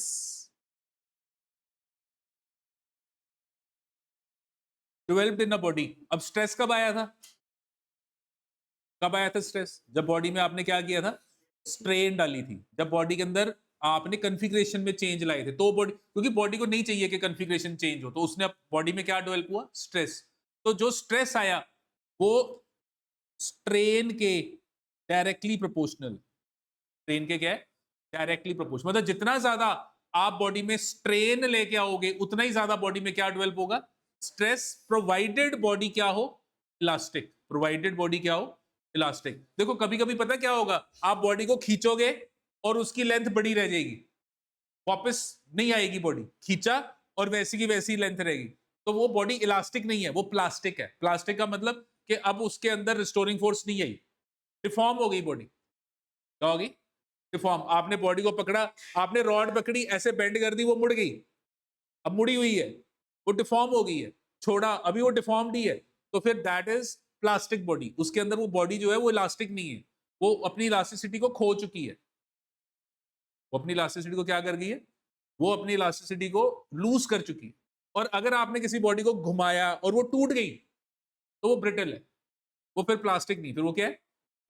developed in a body. अब स्ट्रेस कब आया था, कब आया था स्ट्रेस, जब बॉडी में आपने क्या किया था, स्ट्रेन डाली थी, जब बॉडी के अंदर आपने कॉन्फ़िगरेशन में चेंज लाए थे, तो बॉडी, क्योंकि बॉडी को नहीं चाहिए कि कॉन्फ़िगरेशन चेंज हो, तो उसने बॉडी में क्या डेवलप हुआ, स्ट्रेस। तो जो स्ट्रेस आया वो स्ट्रेन के डायरेक्टली प्रोपोर्शनल, स्ट्रेन के क्या है, डायरेक्टली प्रोपोर्शनल। मतलब जितना ज्यादा आप बॉडी में स्ट्रेन लेके आओगे उतना ही ज्यादा बॉडी में क्या डेवलप होगा, स्ट्रेस, प्रोवाइडेड बॉडी क्या हो, इलास्टिक, प्रोवाइडेड बॉडी क्या हो, इलास्टिक। देखो कभी कभी पता क्या होगा, आप बॉडी को खींचोगे और उसकी लेंथ बड़ी रह जाएगी, वापस नहीं आएगी बॉडी, खींचा और वैसी की वैसी लेंथ रहेगी, तो वो बॉडी इलास्टिक नहीं है, वो प्लास्टिक है। प्लास्टिक का मतलब कि अब उसके अंदर रिस्टोरिंग फोर्स नहीं आई, डिफॉर्म हो गई बॉडी। क्या होगी, डिफॉर्म। आपने बॉडी को पकड़ा, आपने रॉड पकड़ी, ऐसे बेंड कर दी, वो मुड़ गई, अब मुड़ी हुई है, वो डिफॉर्म हो गई है, छोड़ा, अभी वो डिफॉर्म्ड ही है, तो फिर दैट इज प्लास्टिक बॉडी। उसके अंदर वो बॉडी जो है वो इलास्टिक नहीं है, वो अपनी इलास्टिसिटी को खो चुकी है, वो अपनी इलास्टिसिटी को क्या कर गई है, वो अपनी इलास्टिसिटी को लूज कर चुकी है। और अगर आपने किसी बॉडी को घुमाया और वो टूट गई तो वो ब्रिटल है, वो फिर प्लास्टिक नहीं, फिर वो क्या है,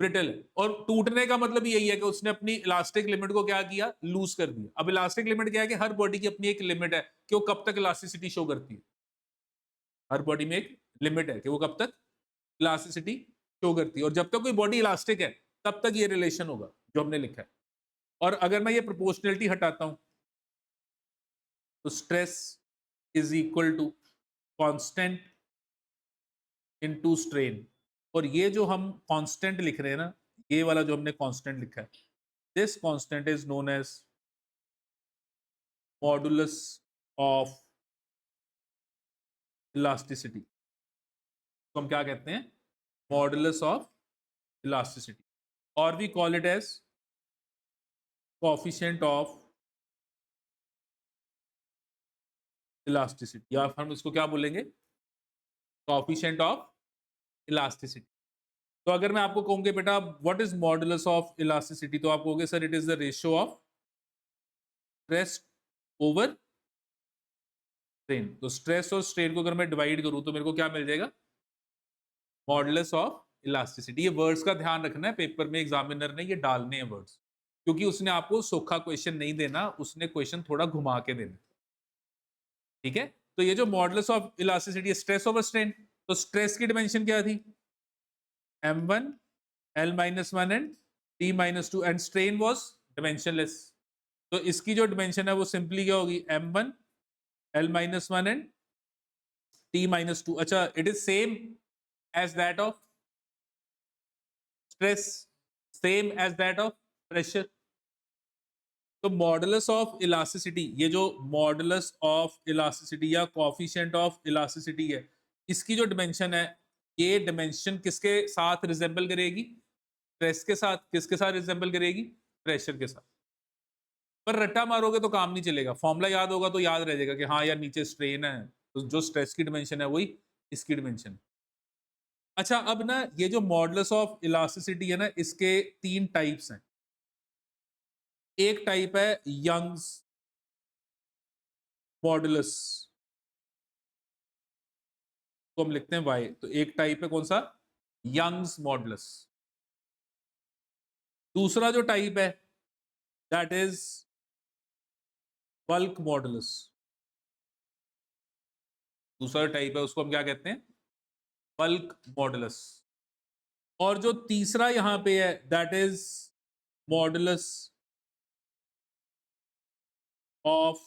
ब्रिटल है। और टूटने का मतलब यही है कि उसने अपनी इलास्टिक लिमिट को क्या किया, लूज कर दिया। अब इलास्टिक लिमिट क्या है कि हर बॉडी की अपनी एक लिमिट है कि वो कब तक इलास्टिसिटी शो करती है, हर बॉडी में एक लिमिट है कि वो कब तक इलास्टिसिटी शो करती है। और जब तक कोई बॉडी इलास्टिक है तब तक ये रिलेशन होगा जो हमने लिखा है। और अगर मैं ये प्रोपोर्शनलिटी हटाता हूं तो stress is equal to constant into strain. और ये जो हम कांस्टेंट लिख रहे हैं ना, ये वाला जो हमने कांस्टेंट लिखा है, this constant is known as modulus of elasticity. तो हम क्या कहते हैं, मॉडुलस ऑफ इलास्टिसिटी, और we call it as coefficient of elasticity, या हम इसको क्या बोलेंगे, कोएफिशिएंट ऑफ इलास्टिसिटी। तो अगर मैं आपको कहूंगे बेटा what is modulus of elasticity, तो आप कहोगे sir it is the ratio of stress over strain. तो स्ट्रेस और स्ट्रेन को अगर मैं डिवाइड करूं तो मेरे को क्या मिल जाएगा, मॉडुलस ऑफ इलास्टिसिटी। ये वर्ड्स का ध्यान रखना है, पेपर में एग्जामिनर ने ये डालने हैं वर्ड्स, क्योंकि उसने आपको सोखा क्वेश्चन नहीं देना, उसने क्वेश्चन थोड़ा घुमा के देना। ठीक है, तो ये जो modulus of elasticity, stress over strain, तो स्ट्रेस की डिमेंशन क्या थी, m1 l-1 and t-2, and strain was dimensionless. तो इसकी जो डिमेंशन है वो सिंपली क्या होगी, m1 l-1 एंड t-2। अच्छा, it is same as that of stress, same as that of pressure. तो मॉडुलस ऑफ इलास्टिसिटी, ये जो मॉडुलस ऑफ इलास्टिसिटी या कोएफिशिएंट ऑफ इलास्टिसिटी है, इसकी जो डिमेंशन है, ये डिमेंशन किसके साथ रिजेंबल करेगी, स्ट्रेस के साथ। किसके साथ रिजेंबल करेगी, प्रेशर के साथ। पर रट्टा मारोगे तो काम नहीं चलेगा, फॉर्मूला याद होगा तो याद रह जाएगा कि हाँ यार नीचे स्ट्रेन है, तो जो स्ट्रेस की डिमेंशन है वही इसकी डिमेंशन। अच्छा, अब ना ये जो मॉडुलस ऑफ इलास्टिसिटी है ना, इसके तीन टाइप्स हैं। एक टाइप है यंग्स मॉडुलस, तो हम लिखते हैं वाई। तो एक टाइप है कौन सा, यंग्स मॉडुलस। दूसरा जो टाइप है दैट इज बल्क मॉडुलस। दूसरा टाइप है उसको हम क्या कहते हैं, बल्क मॉडुलस। और जो तीसरा यहां पे है that is modulus of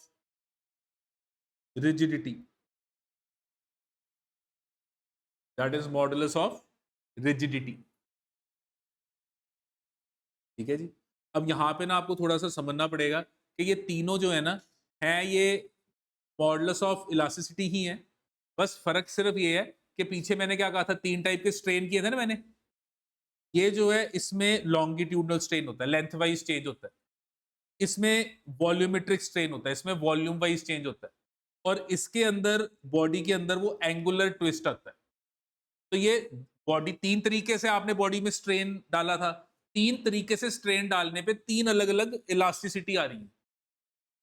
rigidity, that is modulus of rigidity. ठीक है जी। अब यहां पे ना आपको थोड़ा सा समझना पड़ेगा कि ये तीनों जो है ना, है ये मॉडुलस ऑफ इलास्टिसिटी ही है। बस फर्क सिर्फ ये है कि पीछे मैंने क्या कहा था, तीन टाइप के स्ट्रेन किए थे ना मैंने। ये जो है इसमें लॉन्गिट्यूडनल स्ट्रेन होता है, लेंथ वाइज चेंज होता है। इसमें वॉल्यूमेट्रिक स्ट्रेन होता है, इसमें वॉल्यूम वाइज चेंज होता है। और इसके अंदर बॉडी के अंदर वो एंगुलर ट्विस्ट आता है। तो ये बॉडी तीन तरीके से आपने बॉडी में स्ट्रेन डाला था, तीन तरीके से स्ट्रेन डालने पे तीन अलग अलग इलास्टिसिटी आ रही है।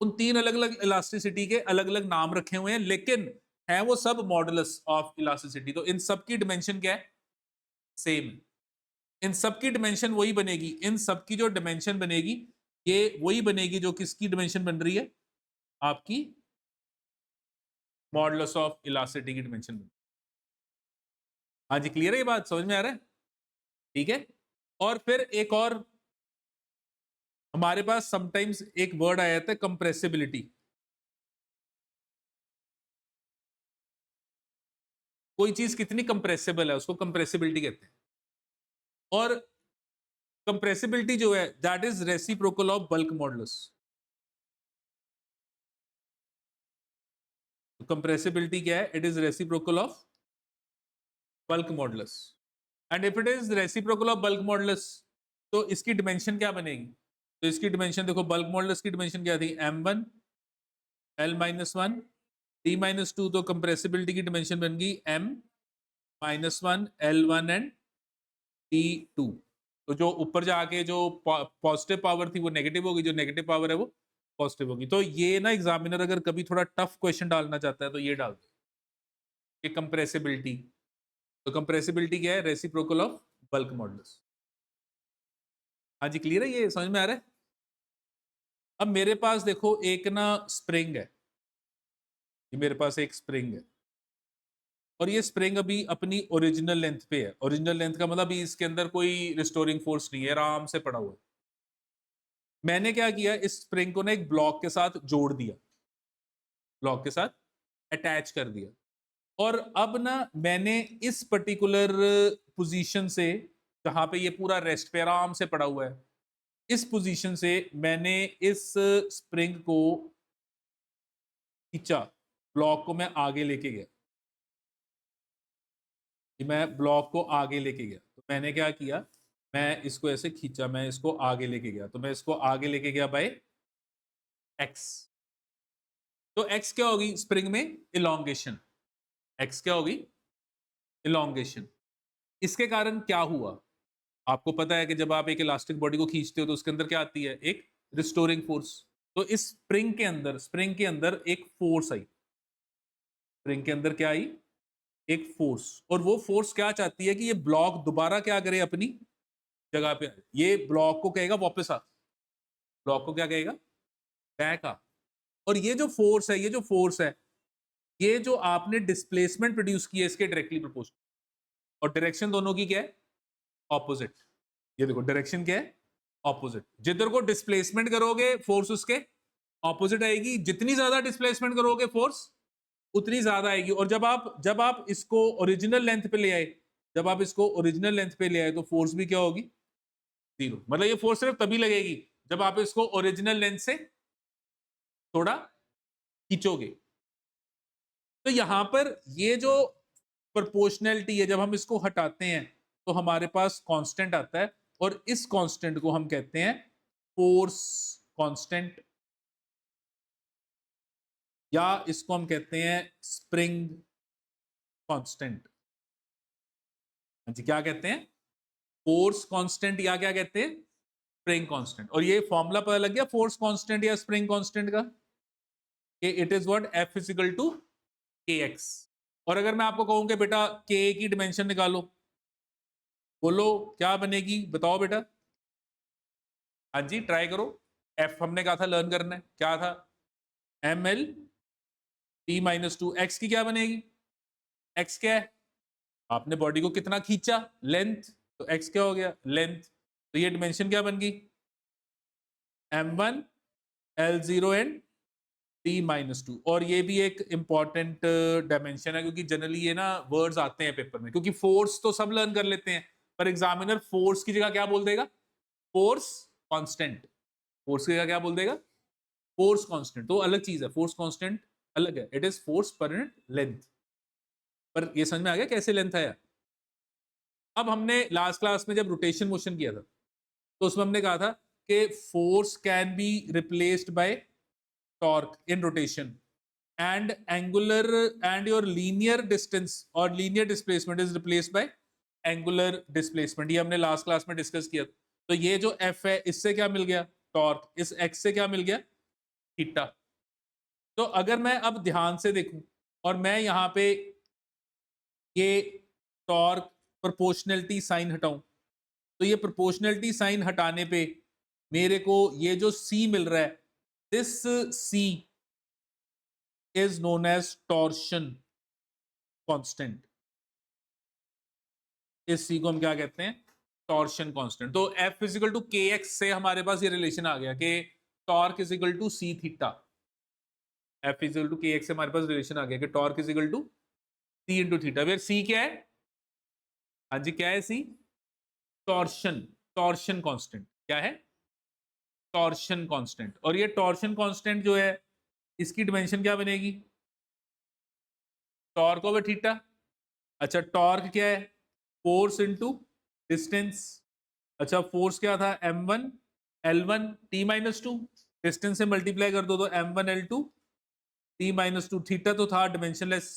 उन तीन अलग अलग इलास्टिसिटी के अलग अलग नाम रखे हुए हैं, लेकिन है वो सब मॉडुलस ऑफ इलास्टिसिटी। तो इन सब की डिमेंशन क्या है, सेम। इन सब की डिमेंशन वही बनेगी, इन सब की जो डिमेंशन बनेगी ये वही बनेगी जो किसकी डिमेंशन बन रही है, आपकी मॉडुलस ऑफ इलास्टिसिटी की डिमेंशन बन। हाँ जी, क्लियर है ये बात, समझ में आ रहा है? ठीक है। और फिर एक और हमारे पास समटाइम्स एक वर्ड आया था, कंप्रेसिबिलिटी। कोई चीज कितनी कंप्रेसिबल है उसको कंप्रेसिबिलिटी कहते हैं। और कंप्रेसिबिलिटी जो है that is reciprocal of bulk modulus. Compressibility क्या है, it is reciprocal of bulk modulus. And if it is reciprocal of bulk modulus तो इसकी डिमेंशन क्या बनेगी? तो इसकी डिमेंशन देखो, बल्क मॉडुलस की डिमेंशन क्या थी, m1 l-1 t-2। तो कंप्रेसिबिलिटी की डिमेंशन बन गई m-1 l1 एंड t2। तो जो ऊपर जाके जो पॉजिटिव पावर थी वो नेगेटिव होगी, जो नेगेटिव पावर है वो पॉजिटिव होगी। तो ये ना एग्जामिनर अगर कभी थोड़ा टफ क्वेश्चन डालना चाहता है तो ये डाल दे कि कंप्रेसिबिलिटी। तो कंप्रेसिबिलिटी क्या है, रेसिप्रोकल ऑफ बल्क मॉडुलस। हाँ जी, क्लियर है, ये समझ में आ रहा है? अब मेरे पास देखो एक ना स्प्रिंग है, ये मेरे पास एक स्प्रिंग है और ये स्प्रिंग अभी अपनी ओरिजिनल लेंथ पे है। ओरिजिनल लेंथ का मतलब अभी इसके अंदर कोई रिस्टोरिंग फोर्स नहीं है, आराम से पड़ा हुआ है। मैंने क्या किया, इस स्प्रिंग को ना एक ब्लॉक के साथ जोड़ दिया, ब्लॉक के साथ अटैच कर दिया। और अब ना मैंने इस पर्टिकुलर पोजीशन से, जहां पे ये पूरा रेस्ट पे आराम से पड़ा हुआ है, इस पोजीशन से मैंने इस स्प्रिंग को खींचा, ब्लॉक को मैं आगे लेके गया। कि मैं ब्लॉक को आगे लेके गया तो मैंने क्या किया, मैं इसको ऐसे खींचा, मैं इसको आगे लेके गया। तो मैं इसको आगे लेके गया बाय एक्स। तो एक्स क्या होगी स्प्रिंग में, इलोंगेशन। एक्स क्या होगी, इलोंगेशन। इसके कारण क्या हुआ, आपको पता है कि जब आप एक इलास्टिक बॉडी को खींचते हो तो उसके अंदर क्या आती है, एक रिस्टोरिंग फोर्स। तो इस स्प्रिंग के अंदर एक फोर्स आई, स्प्रिंग के अंदर क्या आई, एक फोर्स। और वो फोर्स क्या चाहती है कि ये ब्लॉक दोबारा क्या करे, अपनी जगह पे। ये ब्लॉक को कहेगा वापस आ, ब्लॉक को क्या कहेगा, बैक आ। और ये जो फोर्स है, ये जो फोर्स है, ये जो आपने डिस्प्लेसमेंट प्रोड्यूस की है इसके डायरेक्टली प्रोपोर्शनल। और डायरेक्शन दोनों की क्या है, ऑपोजिट। ये देखो डायरेक्शन क्या है, ऑपोजिट। जिधर को डिस्प्लेसमेंट करोगे फोर्स उसके ऑपोजिट आएगी, जितनी ज्यादा डिस्प्लेसमेंट करोगे फोर्स उतनी ज्यादा आएगी। और जब आप इसको ओरिजिनल लेंथ पे ले आए, जब आप इसको ओरिजिनल लेंथ पे ले आए तो फोर्स भी क्या होगी, जीरो। मतलब ये फोर्स सिर्फ तभी लगेगी जब आप इसको ओरिजिनल लेंथ से थोड़ा खींचोगे। तो यहां पर ये जो प्रोपोर्शनैलिटी है, जब हम इसको हटाते हैं तो हमारे पास कांस्टेंट आता है। और इस कांस्टेंट को हम कहते हैं फोर्स कांस्टेंट, या इसको हम कहते हैं स्प्रिंग कांस्टेंट। जी क्या कहते हैं, फोर्स कांस्टेंट, या क्या कहते हैं, स्प्रिंग कांस्टेंट। और ये फॉर्मूला पता लग गया फोर्स कांस्टेंट या स्प्रिंग कांस्टेंट का, कि it is what F equal to k x. और अगर मैं आपको कहूं कि बेटा के की डिमेंशन निकालो, बोलो क्या बनेगी, बताओ बेटा। हाँ जी ट्राई करो। एफ हमने कहा था लर्न करना है, क्या था, M L T minus two. X की क्या बनेगी, एक्स क्या है, आपने बॉडी को कितना खींचा, लेंथ, तो एक्स क्या हो गया, लेंथ। तो ये डिमेंशन क्या बन गई, m1 l0 and t minus to. और ये भी एक इंपॉर्टेंट डायमेंशन है, क्योंकि जनरली ये ना वर्ड्स आते हैं पेपर में, क्योंकि फोर्स तो सब लर्न कर लेते हैं, पर एग्जामिनर फोर्स की जगह क्या बोल देगा, फोर्स कांस्टेंट। फोर्स की जगह क्या बोल देगा, फोर्स कांस्टेंट। तो अलग चीज है, फोर्स कांस्टेंट अलग है, it is force per unit length. पर ये समझ में आ गया कैसे लेंथ आया। अब हमने लास्ट क्लास में जब रोटेशन मोशन किया था, तो उसमें हमने कहा था कि force can be replaced by torque in rotation, and angular and your linear distance or linear displacement is replaced by angular displacement। ये हमने लास्ट क्लास में डिस्कस किया। तो ये जो F है इससे क्या मिल गया, टॉर्क, इस X से क्या मिल गया, थीटा। तो अगर मैं अब ध्यान से देखूं और मैं यहां पे ये टॉर्क प्रोपोर्शनलिटी साइन हटाऊं, तो ये प्रोपोर्शनलिटी साइन हटाने पे मेरे को ये जो C मिल रहा है, this C is known as torsion constant। इस C को हम क्या कहते हैं, टॉर्शन कांस्टेंट। तो F equal to k x से हमारे पास ये रिलेशन आ गया कि torque equal to C theta. F equal to k x से हमारे पास रिलेशन आ गया कि torque equal to C into theta. फिर C क्या है, हाँ जी क्या है C, टॉर्शन, टॉर्शन कांस्टेंट। क्या है, टॉर्शन कांस्टेंट। और ये टॉर्शन कांस्टेंट जो है इसकी डिमेंशन क्या बनेगी, टॉर्क ओवर थीटा। अच्छा टॉर्क क्या है, फोर्स इनटू डिस्टेंस। अच्छा फोर्स क्या था, m1 l1 t minus to, distance से मल्टीप्लाई कर दो तो m1 l2 t minus to. Theta तो था डिमेंशनलेस,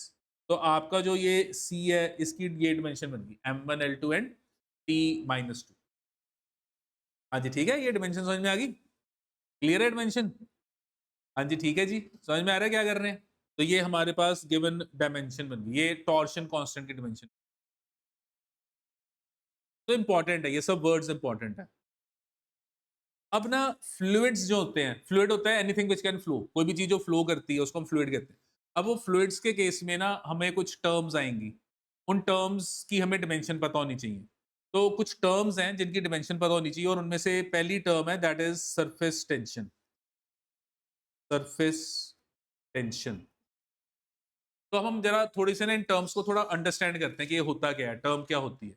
तो आपका जो ये c है इसकी ये डिमेंशन बन गई m1 l2 and t minus to. हाँ जी ठीक है, ये डिमेंशन समझ में आ गई, क्लियर है डिमेंशन। हाँ जी ठीक है जी, समझ में आ रहा है क्या कर रहे हैं। तो ये हमारे पास गिवन डायमेंशन बन गई, ये टॉर्शन कांस्टेंट की डिमेंशन। तो इंपॉर्टेंट है, ये सब वर्ड्स इंपॉर्टेंट है। अब ना फ्लूइड्स जो होते हैं, फ्लूइड होता है एनीथिंग व्हिच कैन फ्लो, कोई भी चीज जो फ्लो करती है उसको हम फ्लूइड कहते हैं। अब वो फ्लूइड्स के केस में ना हमें कुछ टर्म्स आएंगी, उन टर्म्स की हमें डिमेंशन पता होनी चाहिए। तो कुछ टर्म्स हैं जिनकी डिमेंशन पता होनी चाहिए, और उनमें से पहली टर्म है that is surface tension. Surface tension. तो हम जरा थोड़ी से ना इन टर्म्स को थोड़ा अंडरस्टैंड करते हैं कि ये होता क्या है, टर्म क्या होती है।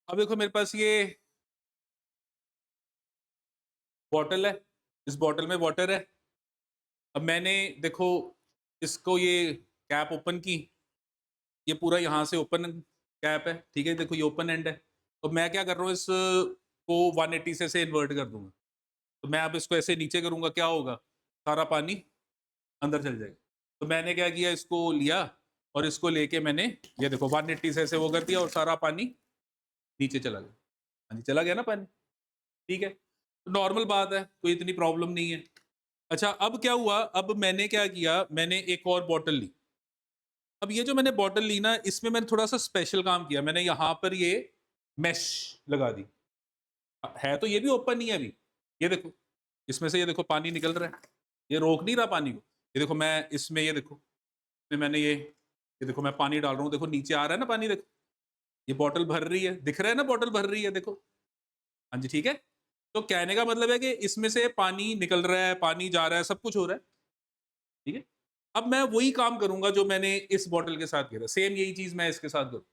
अब देखो मेरे पास ये बॉटल है, इस बॉटल में वाटर है। अब मैंने देखो इसको ये कैप ओपन की, ये पूरा यहाँ से ओपन कैप है, ठीक है, देखो ये ओपन एंड है। तो मैं क्या कर रहा हूँ, इस को 180 से ऐसे इन्वर्ट कर दूंगा। तो मैं अब इसको ऐसे नीचे करूंगा, क्या होगा, सारा पानी अंदर चल जाएगा। तो मैंने क्या किया, इसको लिया और इसको लेके मैंने ये देखो 180 से ऐसे वो कर दिया और सारा पानी नीचे चला गया। हाँ जी चला गया ना पानी, ठीक है, तो नॉर्मल बात है, कोई इतनी प्रॉब्लम नहीं है। अच्छा अब क्या हुआ, अब मैंने क्या किया, मैंने एक और बॉटल ली। अब ये जो मैंने बॉटल ली ना, इसमें मैंने थोड़ा सा स्पेशल काम किया, मैंने यहाँ पर ये मैश लगा दी। है तो ये भी ओपन नहीं है अभी, ये देखो इसमें से ये देखो पानी निकल रहा है, ये रोक नहीं रहा पानी को। ये देखो मैं इसमें, ये देखो इसमें मैंने ये देखो मैं पानी डाल रहा हूँ, देखो नीचे आ रहा है ना पानी, देखो ये बॉटल भर रही है, दिख रहा है ना बॉटल भर रही है, देखो। हाँ जी ठीक है, तो कहने का मतलब है कि इसमें से पानी निकल रहा है, पानी जा रहा है, सब कुछ हो रहा है, ठीक है। अब मैं वही काम करूंगा जो मैंने इस बॉटल के साथ किया था, सेम यही चीज मैं इसके साथ करूँ।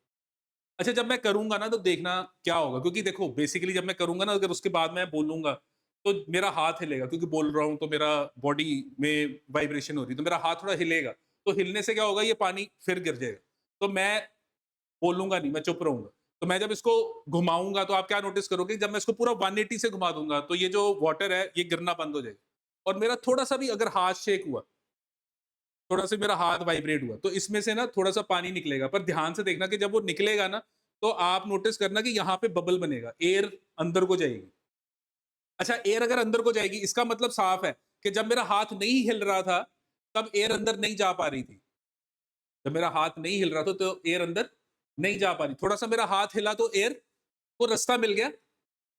अच्छा जब मैं करूंगा ना तो देखना क्या होगा, क्योंकि देखो बेसिकली जब मैं करूंगा ना, अगर उसके बाद मैं बोलूंगा तो मेरा हाथ हिलेगा, क्योंकि बोल रहा हूं तो मेरा बॉडी में वाइब्रेशन हो रही है, तो मेरा हाथ थोड़ा हिलेगा। तो हिलने से क्या होगा, ये पानी फिर गिर जाएगा। तो मैं बोलूंगा नहीं, मैं चुप रहूंगा। तो मैं जब इसको घुमाऊंगा तो आप क्या नोटिस करोगे, जब मैं इसको पूरा 180 से घुमा दूंगा तो ये जो वाटर है ये गिरना बंद हो जाएगा। और मेरा थोड़ा सा भी अगर हाथ शेक हुआ, थोड़ा सा मेरा हाथ वाइब्रेट हुआ, तो इसमें से ना थोड़ा सा पानी निकलेगा। पर ध्यान से देखना कि जब वो निकलेगा ना, तो आप नोटिस करना कि यहाँ पे बबल बनेगा, एयर अंदर को जाएगी। अच्छा, एयर अगर अंदर को जाएगी इसका मतलब साफ है कि जब मेरा हाथ नहीं हिल रहा था तब एयर अंदर नहीं जा पा रही थी। जब मेरा हाथ नहीं हिल रहा था तो एयर अंदर नहीं जा पा रही, थोड़ा सा मेरा हाथ हिला तो एयर को रास्ता मिल गया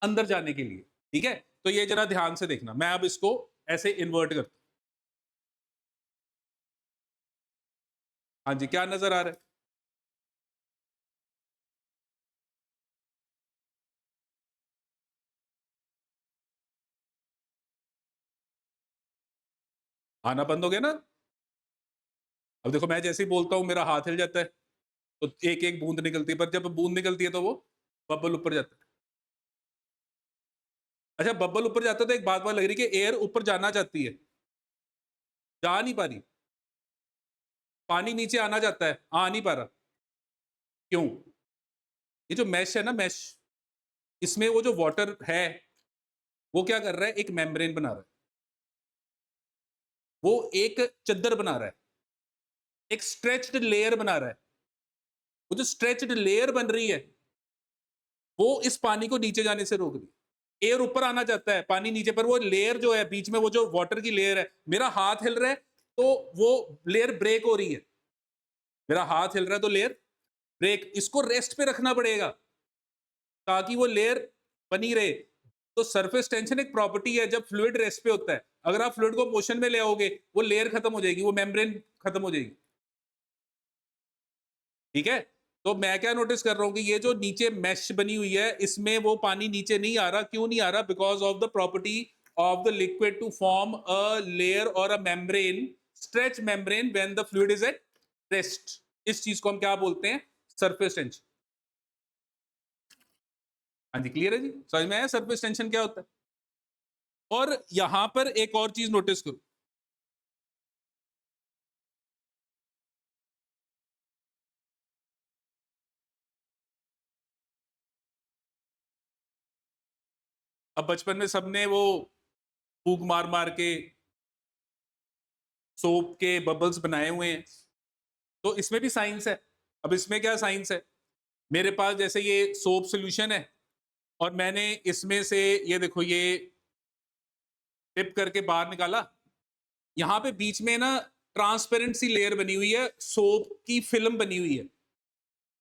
अंदर जाने के लिए। ठीक है, तो ये जरा ध्यान से देखना, मैं अब इसको ऐसे इन्वर्ट करता हूं। हाँ जी, क्या नजर आ रहा है? आना बंद हो गया ना? अब देखो, मैं जैसे ही बोलता हूं मेरा हाथ हिल जाता है, तो एक एक बूंद निकलती है, पर जब बूंद निकलती है तो वो बबल ऊपर जाता है। अच्छा, बबल ऊपर जाता है तो एक बात लग रही है कि एयर ऊपर जाना चाहती है, जा नहीं पा रही। पानी नीचे आना चाहता है, आ नहीं पा रहा। क्यों? ये जो मैश है ना, मैश, इसमें वो जो वाटर है वो क्या कर रहा है, एक मेम्ब्रेन बना रहा है, वो एक चद्दर बना रहा है, एक स्ट्रेच्ड लेयर बना रहा है। वो जो स्ट्रेच्ड लेयर बन रही है वो इस पानी को नीचे जाने से रोक रही है। एयर ऊपर आना चाहता है, पानी नीचे, पर वो लेयर जो है बीच में, वो जो वाटर की लेयर है, मेरा हाथ हिल रहा है तो वो लेयर ब्रेक हो रही है। मेरा हाथ हिल रहा है तो लेयर ब्रेक, इसको रेस्ट पे रखना पड़ेगा ताकि वो लेयर बनी रहे। तो सरफेस टेंशन एक प्रॉपर्टी है जब फ्लूइड रेस्ट पे होता है। अगर आप फ्लूइड को मोशन में ले आओगे वो लेयर खत्म हो जाएगी, वो मेम्ब्रेन खत्म हो जाएगी। ठीक है, तो मैं क्या नोटिस कर रहा हूं कि ये जो नीचे मैश बनी हुई है इसमें वो पानी नीचे नहीं आ रहा। क्यों नहीं आ रहा? Because of the property of the liquid to form a layer और a membrane, stretch membrane when the fluid is at rest. इस चीज को हम क्या बोलते हैं? Surface tension. हाँ जी, क्लियर है जी? समझ में आया सरफेस टेंशन क्या होता है? और यहां पर एक और चीज नोटिस करो, अब बचपन में सबने वो फूक मार मार के सोप के बबल्स बनाए हुए हैं, तो इसमें भी साइंस है। अब इसमें क्या साइंस है? मेरे पास जैसे ये सोप सॉल्यूशन है और मैंने इसमें से ये देखो ये टिप करके बाहर निकाला, यहाँ पे बीच में ना ट्रांसपेरेंट सी लेयर बनी हुई है, सोप की फिल्म बनी हुई है।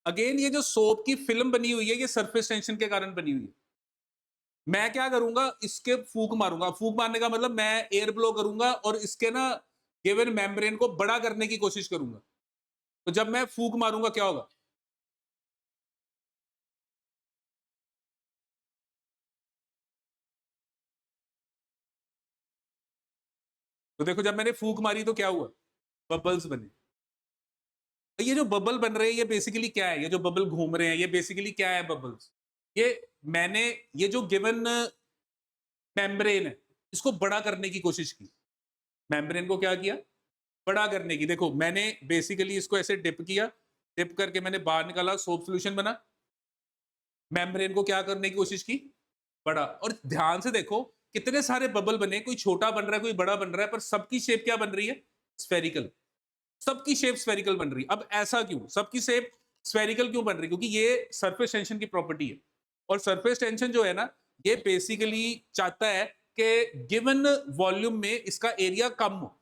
अगेन ये जो सोप की फिल्म बनी हुई है ये सरफेस टेंशन के कारण बनी हुई है। मैं क्या करूंगा, इसके फूक मारूंगा। फूक मारने का मतलब मैं एयर ब्लो करूंगा और इसके ना गिवन मेम्ब्रेन को बड़ा करने की कोशिश करूंगा। तो जब मैं फूक मारूंगा क्या होगा? तो देखो, जब मैंने फूक मारी तो क्या हुआ? बबल्स बने। तो ये जो बबल बन रहे हैं ये बेसिकली क्या है? ये जो बबल घूम रहे हैं ये बेसिकली क्या है? बबल्स। ये मैंने ये जो गिवन मेम्ब्रेन है इसको बड़ा करने की कोशिश की। मेम्ब्रेन को क्या किया? बड़ा करने की। देखो, मैंने बेसिकली इसको ऐसे डिप किया, डिप करके मैंने बाहर निकाला, सोप सॉल्यूशन बना। मेम्ब्रेन को क्या करने की कोशिश की? बड़ा। और ध्यान से देखो कितने सारे बबल बने, कोई छोटा बन रहा है कोई बड़ा बन रहा है, पर सबकी शेप क्या बन रही है? स्फेरिकल। सबकी शेप स्फेरिकल बन रही है। अब ऐसा क्यों? सबकी शेप स्फेरिकल क्यों बन रही है? क्योंकि ये सरफेस टेंशन की प्रॉपर्टी है। और सरफेस टेंशन जो है ना, ये बेसिकली चाहता है कि गिवन वॉल्यूम में इसका एरिया कम हो।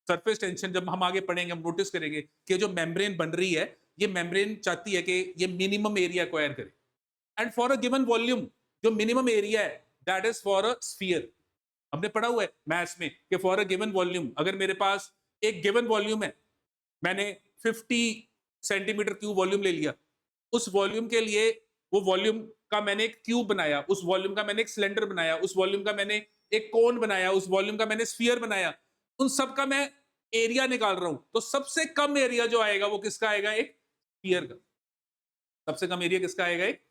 सरफेस टेंशन जब हम आगे पढ़ेंगे हम नोटिस करेंगे कि जो मेम्ब्रेन बन रही है ये मेम्ब्रेन चाहती है कि ये मिनिमम एरिया एक्वायर करे। And for a given volume जो मिनिमम एरिया है that is for a sphere. हमने पढ़ा हुआ है मैथ्स में कि फॉर अ गिवन वॉल्यूम, अगर मेरे पास एक गिवन वॉल्यूम है, मैंने 50 सेंटीमीटर क्यूब वॉल्यूम ले लिया, उस वॉल्यूम के लिए वो वॉल्यूम का मैंने एक क्यूब बनाया, उस वॉल्यूम का मैंने एक सिलेंडर बनाया, उस वॉल्यूम का मैंने एक कोन बनाया, उस वॉल्यूम का मैंने स्फीयर बनाया, उन सब का मैं एरिया निकाल रहा हूं, तो सबसे कम एरिया जो आएगा वो किसका आएगा? एक स्फीयर का। सबसे कम एरिया किसका आएगा? एक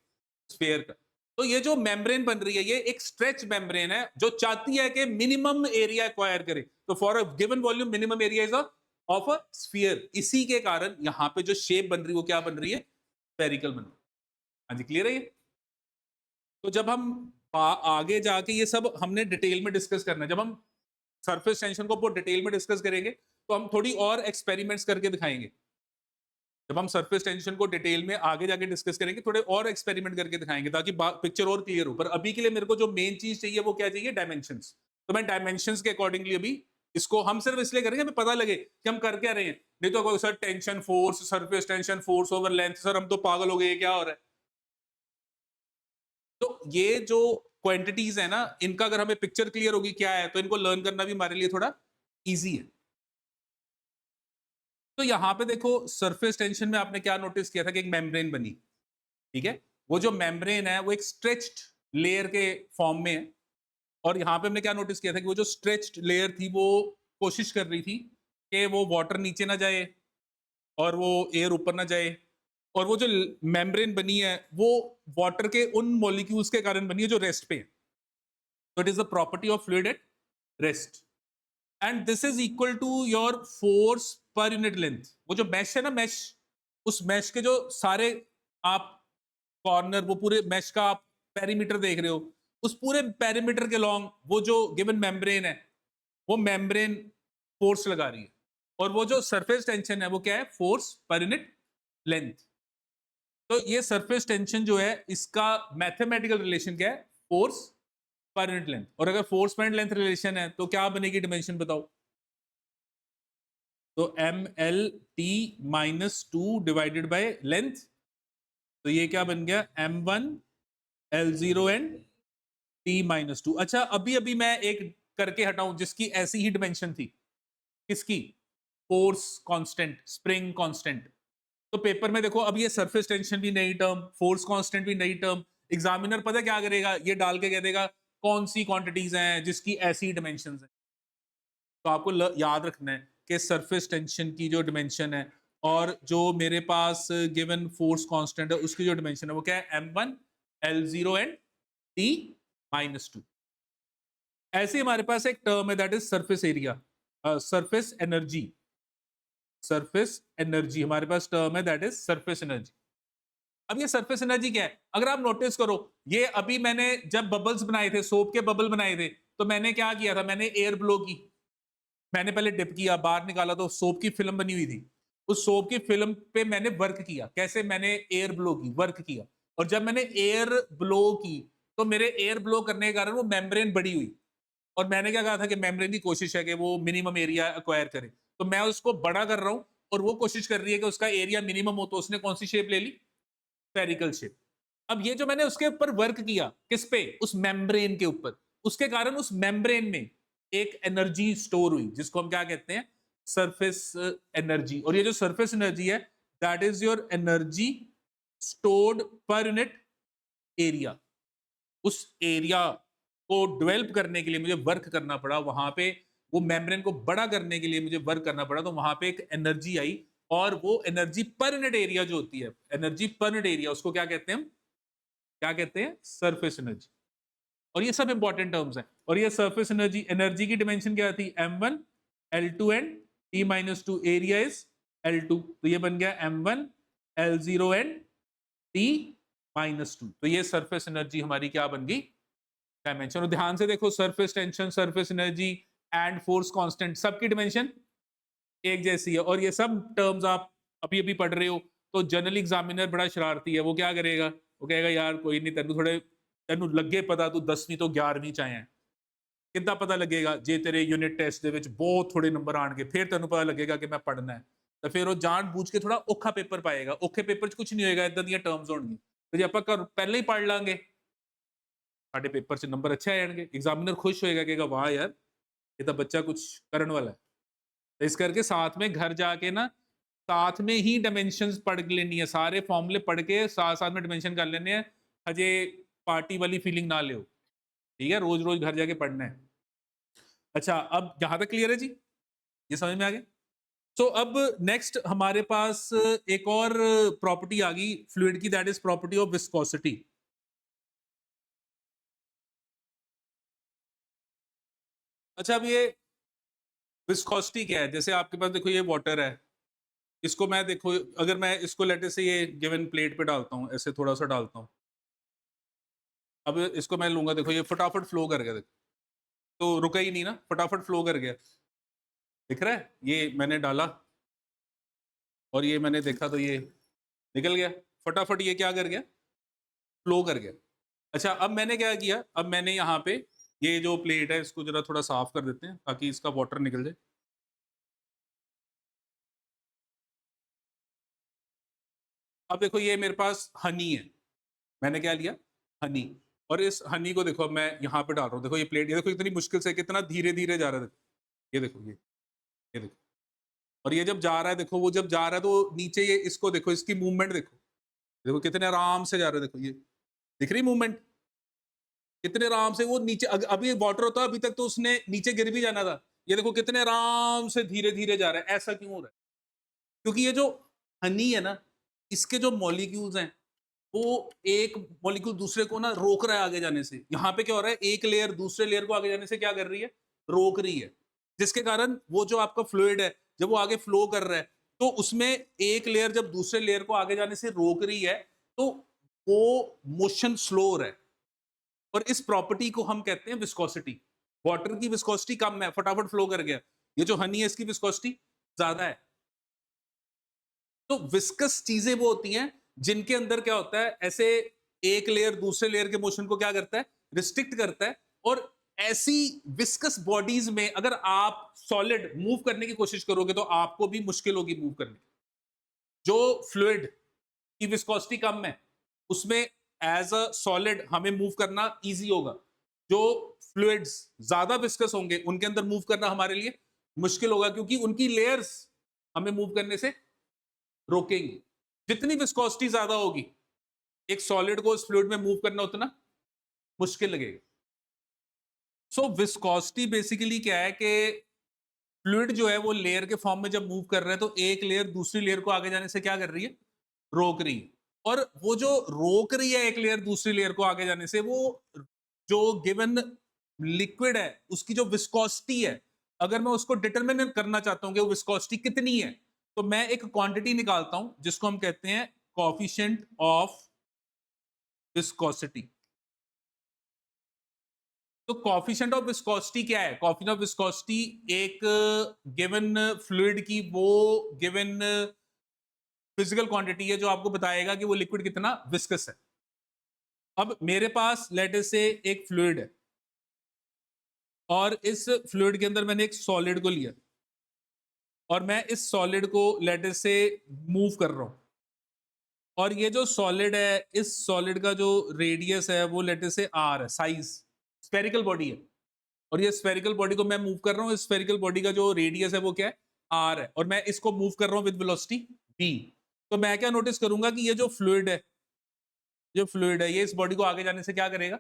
स्फीयर का। तो ये जो मेम्ब्रेन बन रही है ये एक स्ट्रेच मेम्ब्रेन है जो चाहती है कि मिनिमम एरिया एक्वायर करे। तो for a given volume minimum area is of a sphere. इसी के कारण यहां पे जो शेप बन रही है वो क्या बन रही है? स्फेरिकल बन रही है। हाँ जी, क्लियर है ये? तो जब हम आगे जाके ये सब हमने डिटेल में डिस्कस करना है, जब हम सरफेस टेंशन को बहुत डिटेल में डिस्कस करेंगे तो हम थोड़ी और एक्सपेरिमेंट्स करके दिखाएंगे। जब हम सरफेस टेंशन को डिटेल में आगे जाके डिस्कस करेंगे, थोड़े और एक्सपेरिमेंट करके दिखाएंगे ताकि पिक्चर और क्लियर हो। पर अभी के लिए मेरे को जो मेन चीज चाहिए वो क्या चाहिए, डायमेंशंस। तो मैं डायमेंशंस के अकॉर्डिंगली अभी इसको हम सिर्फ इसलिए करेंगे हमें पता लगे कि हम कर क्या रहे हैं। नहीं तो कोई sir tension force, surface tension force over length, sir हम तो पागल हो गए, ये क्या हो रहा है। तो ये जो क्वांटिटीज है ना, इनका अगर हमें पिक्चर क्लियर होगी क्या है, तो इनको लर्न करना भी हमारे लिए थोड़ा इजी है। तो यहां पे देखो सरफेस टेंशन में आपने क्या नोटिस किया था कि एक मेम्ब्रेन बनी, ठीक है। वो जो मेम्ब्रेन है वो एक स्ट्रेच्ड लेयर के फॉर्म में है। और यहाँ पे हमने क्या नोटिस किया था कि वो जो स्ट्रेच्ड लेयर थी वो कोशिश कर रही थी कि वो वाटर नीचे ना जाए और वो एयर ऊपर ना जाए। और वो जो मेम्ब्रेन बनी है वो वाटर के उन मॉलिक्यूल्स के कारण बनी है जो रेस्ट पे है। तो it is the property of fluid at rest, and this is equal to your force per unit length. वो जो मैश है ना, मैश, उस मैश के जो सारे आप कॉर्नर, वो पूरे मैश का आप पेरीमीटर देख रहे हो, उस पूरे पेरीमीटर के लॉन्ग वो जो गिवन मेम्ब्रेन है, वो मेम्ब्रेन फोर्स लगा रही है। और वो जो सरफेस टेंशन है वो क्या है, फोर्स पर यूनिट लेंथ। तो ये सरफेस टेंशन जो है इसका मैथमेटिकल रिलेशन क्या है, फोर्स पर यूनिट लेंथ। और अगर force per unit length relation है तो क्या बनेगी डिमेंशन बताओ। तो M L T minus two divided by length, तो ये क्या बन गया, M one L zero and T minus two. अच्छा अभी अभी मैं एक करके हटाऊं जिसकी ऐसी ही डिमेंशन थी, किसकी, फोर्स कांस्टेंट, स्प्रिंग कांस्टेंट। तो पेपर में देखो अब ये सरफेस टेंशन भी नई टर्म, फोर्स कांस्टेंट भी नई टर्म। एग्जामिनर पता क्या करेगा, ये डाल के कह देगा कौन सी क्वांटिटीज हैं जिसकी ऐसी डिमेंशन है। तो आपको याद रखना है कि सरफेस टेंशन की जो डिमेंशन है और जो मेरे पास गिवन फोर्स कांस्टेंट है उसकी जो डिमेंशन है वो क्या है, m1 l0 and t minus to. ऐसे हमारे पास एक टर्म है that is surface area, surface energy. Surface energy हमारे पास टर्म है दैट इज सरफेस एनर्जी। अब ये सरफेस एनर्जी क्या है, अगर आप नोटिस करो, ये अभी मैंने जब बबल्स बनाए थे, सोप के बबल बनाए थे, तो मैंने क्या किया था, मैंने एयर ब्लो की। मैंने पहले डिप किया, बाहर निकाला तो सोप की फिल्म बनी हुई थी। उस सोप की फिल्म पे मैंने वर्क किया, कैसे, मैंने एयर ब्लो की, वर्क किया। और जब मैंने एयर ब्लो की तो मेरे एयर ब्लो करने के कारण वो मेम्ब्रेन बड़ी हुई। और मैंने क्या कहा था कि मेम्ब्रेन की कोशिश है कि वो मिनिमम एरिया एक्वायर करे, तो मैं उसको बड़ा कर रहा हूं और वो कोशिश कर रही है कि उसका एरिया मिनिमम हो। तो उसने कौन सी शेप ले ली, स्फेरिकल शेप। अब ये जो मैंने उसके ऊपर वर्क किया, किस पे, उस मेम्ब्रेन के ऊपर, उसके कारण उस मेम्ब्रेन में एक एनर्जी स्टोर हुई जिसको हम क्या कहते हैं, सरफेस एनर्जी। और ये जो सरफेस एनर्जी है that is your energy stored पर यूनिट एरिया। उस एरिया को डेवलप करने के लिए मुझे वर्क करना पड़ा वहां पे, वो मेम्ब्रेन को बड़ा करने के लिए मुझे वर्क करना पड़ा, तो वहां पे एक एनर्जी आई। और वो एनर्जी पर यूनिट एरिया जो होती है, एनर्जी पर यूनिट एरिया, उसको क्या कहते हैं हम, क्या कहते हैं, सरफेस एनर्जी। और ये सब इंपॉर्टेंट टर्म्स हैं। और ये सरफेस एनर्जी, एनर्जी की डिमेंशन क्या थी, m1 l2 and t minus to, area is l2। तो ये बन गया m1 l0 and t minus two. तो ये सरफेस एनर्जी हमारी क्या बन गई, डायमेंशन। और ध्यान से देखो, surface tension, surface energy and force constant, सबकी डिमेंशन एक जैसी है। और ये सब टर्म्स आप अभी अभी पढ़ रहे हो। तो जनरल एग्जामिनर बड़ा शरारती है, वो क्या करेगा, वो कहेगा यार कोई नहीं, तेन थोड़े तेन लगे पता, तू 10वीं तो 11वीं च आया है, कितना पता लगेगा जे तेरे यूनिट टेस्ट ਦੇ बहुत थोड़े नंबर आएंगे, फिर तेन पता लगेगा कि मैं पढ़ना है। तो फिर वो जान बूझ के थोड़ा औखा पेपर पाएगा। औखे पेपर च कुछ नहीं होएगा, इदां ਦੀਆਂ टर्म्स होणगी। तो जे ਆਪਾਂ पहले ही पढ़ लांगे, ਸਾਡੇ पेपर च नंबर अच्छे आ जाएंगे, एग्जामिनर खुश होएगा, कहेगा वाह यार ये तो बच्चा कुछ करने वाला है। तो इस करके साथ में घर जाके ना, साथ में ही डायमेंशंस पढ़ लेनी है, सारे फॉर्मूले पढ़ के साथ साथ में डायमेंशन कर लेने हैं। हजे पार्टी वाली फीलिंग ना लियो, ठीक है, रोज रोज घर जाके पढ़ना है। अच्छा अब यहां तक क्लियर है जी, ये समझ में आ गया। सो अब नेक्स्ट हमारे पास एक और प्रॉपर्टी आ गई फ्लूइड की, that is property of viscosity. अच्छा अब ये विस्कोसिटी क्या है, जैसे आपके पास देखो ये वाटर है, इसको मैं देखो, अगर मैं इसको लेटे से ये गिवन प्लेट पे डालता हूँ, ऐसे थोड़ा सा डालता हूँ, अब इसको मैं लूंगा, देखो ये फटाफट फ्लो कर गया, देखो तो रुका ही नहीं ना, फटाफट फ्लो कर गया, दिख रहा है, ये मैंने डाला, और ये मैंने देखा तो ये निकल गया फटाफट, ये क्या कर गया, फ्लो कर गया। अच्छा अब मैंने क्या किया, अब मैंने यहाँ पे ये जो प्लेट है इसको जरा थोड़ा साफ कर देते हैं ताकि इसका वाटर निकल जाए। अब देखो ये मेरे पास हनी है, मैंने क्या लिया, हनी। और इस हनी को देखो अब मैं यहाँ पे डाल रहा हूँ, देखो ये प्लेट, ये देखो इतनी मुश्किल से कितना धीरे धीरे जा रहा है, ये देखो ये देखो। और ये जब जा रहा है देखो, वो जब जा रहा है तो नीचे ये इसको देखो, इसकी मूवमेंट देखो, देखो कितने आराम से जा रहा है, देखो ये दिख रही मूवमेंट, कितने आराम से वो नीचे अभी वाटर होता अभी तक तो उसने नीचे गिर भी जाना था, ये देखो कितने आराम से धीरे धीरे जा रहा है। ऐसा क्यों हो रहा है? क्योंकि ये जो हनी है ना, इसके जो मॉलिक्यूल्स हैं वो एक मॉलिक्यूल दूसरे को ना रोक रहा है आगे जाने से। यहाँ पे क्या हो रहा है, एक लेयर दूसरे लेयर को आगे जाने से क्या कर रही है, रोक रही है, जिसके कारण वो जो आपका फ्लूइड है जब वो आगे फ्लो कर रहा है तो उसमें एक लेयर जब दूसरे लेयर को आगे जाने से रोक रही है तो वो मोशन स्लो हो रहा है। और इस प्रॉपर्टी को हम कहते हैं विस्कोसिटी। वाटर की विस्कोसिटी कम है, फटाफट फ्लो कर गया। ये जो हनी है इसकी विस्कोसिटी ज्यादा है। तो विस्कस चीजें वो होती हैं जिनके अंदर क्या होता है, ऐसे एक लेयर दूसरे लेयर के मोशन को क्या करता है, रिस्ट्रिक्ट करता है। और ऐसी विस्कस बॉडीज में अगर आप सॉलिड मूव करने की कोशिश करोगे तो आपको भी मुश्किल होगी मूव करने की। जो फ्लूइड की विस्कोसिटी कम है उसमें एज अ सॉलिड हमें मूव करना इजी होगा। जो फ्लूइड्स ज्यादा विस्कस होंगे उनके अंदर मूव करना हमारे लिए मुश्किल होगा, क्योंकि उनकी लेयर्स हमें मूव करने से रोकेंगी। जितनी विस्कोसिटी ज्यादा होगी एक सॉलिड को उस फ्लूइड में मूव करना उतना मुश्किल लगेगा। सो विस्कोसिटी बेसिकली क्या है कि फ्लूइड जो है वो लेयर के फॉर्म में जब मूव कर रहा है तो एक लेयर दूसरी लेयर को आगे जाने से क्या कर रही है, रोक रही है। और वो जो रोक रही है एक लेयर दूसरी लेयर को आगे जाने से, वो जो गिवन लिक्विड है उसकी जो विस्कोसिटी है, अगर मैं उसको डिटरमिन करना चाहता हूं कि वो विस्कोसिटी कितनी है, तो मैं एक क्वांटिटी निकालता हूं जिसको हम कहते हैं कोएफिशिएंट ऑफ विस्कोसिटी। तो कोएफिशिएंट ऑफ विस्कोसिटी क्या है? कोएफिशिएंट ऑफ विस्कोसिटी एक गिवन फ्लूइड की वो गिवन फिजिकल क्वांटिटी है जो आपको बताएगा कि वो लिक्विड कितना विस्कस है। अब मेरे पास लेट अस से एक फ्लूइड है और इस फ्लूइड के अंदर मैंने एक सॉलिड को लिया और मैं इस सॉलिड को लेट अस से मूव कर रहा हूं। और ये जो सॉलिड है, इस सॉलिड का जो रेडियस है वो लेट अस से आर है, साइज, स्फेरिकल बॉडी है। और ये स्फेरिकल बॉडी को मैं मूव कर रहा हूँ, इस स्फेरिकल बॉडी का जो रेडियस है वो क्या है, आर है। और मैं इसको मूव कर रहा हूँ विद वेलोसिटी v। तो मैं क्या नोटिस करूंगा कि ये जो फ्लूइड है, जो फ्लूइड है ये इस बॉडी को आगे जाने से क्या करेगा,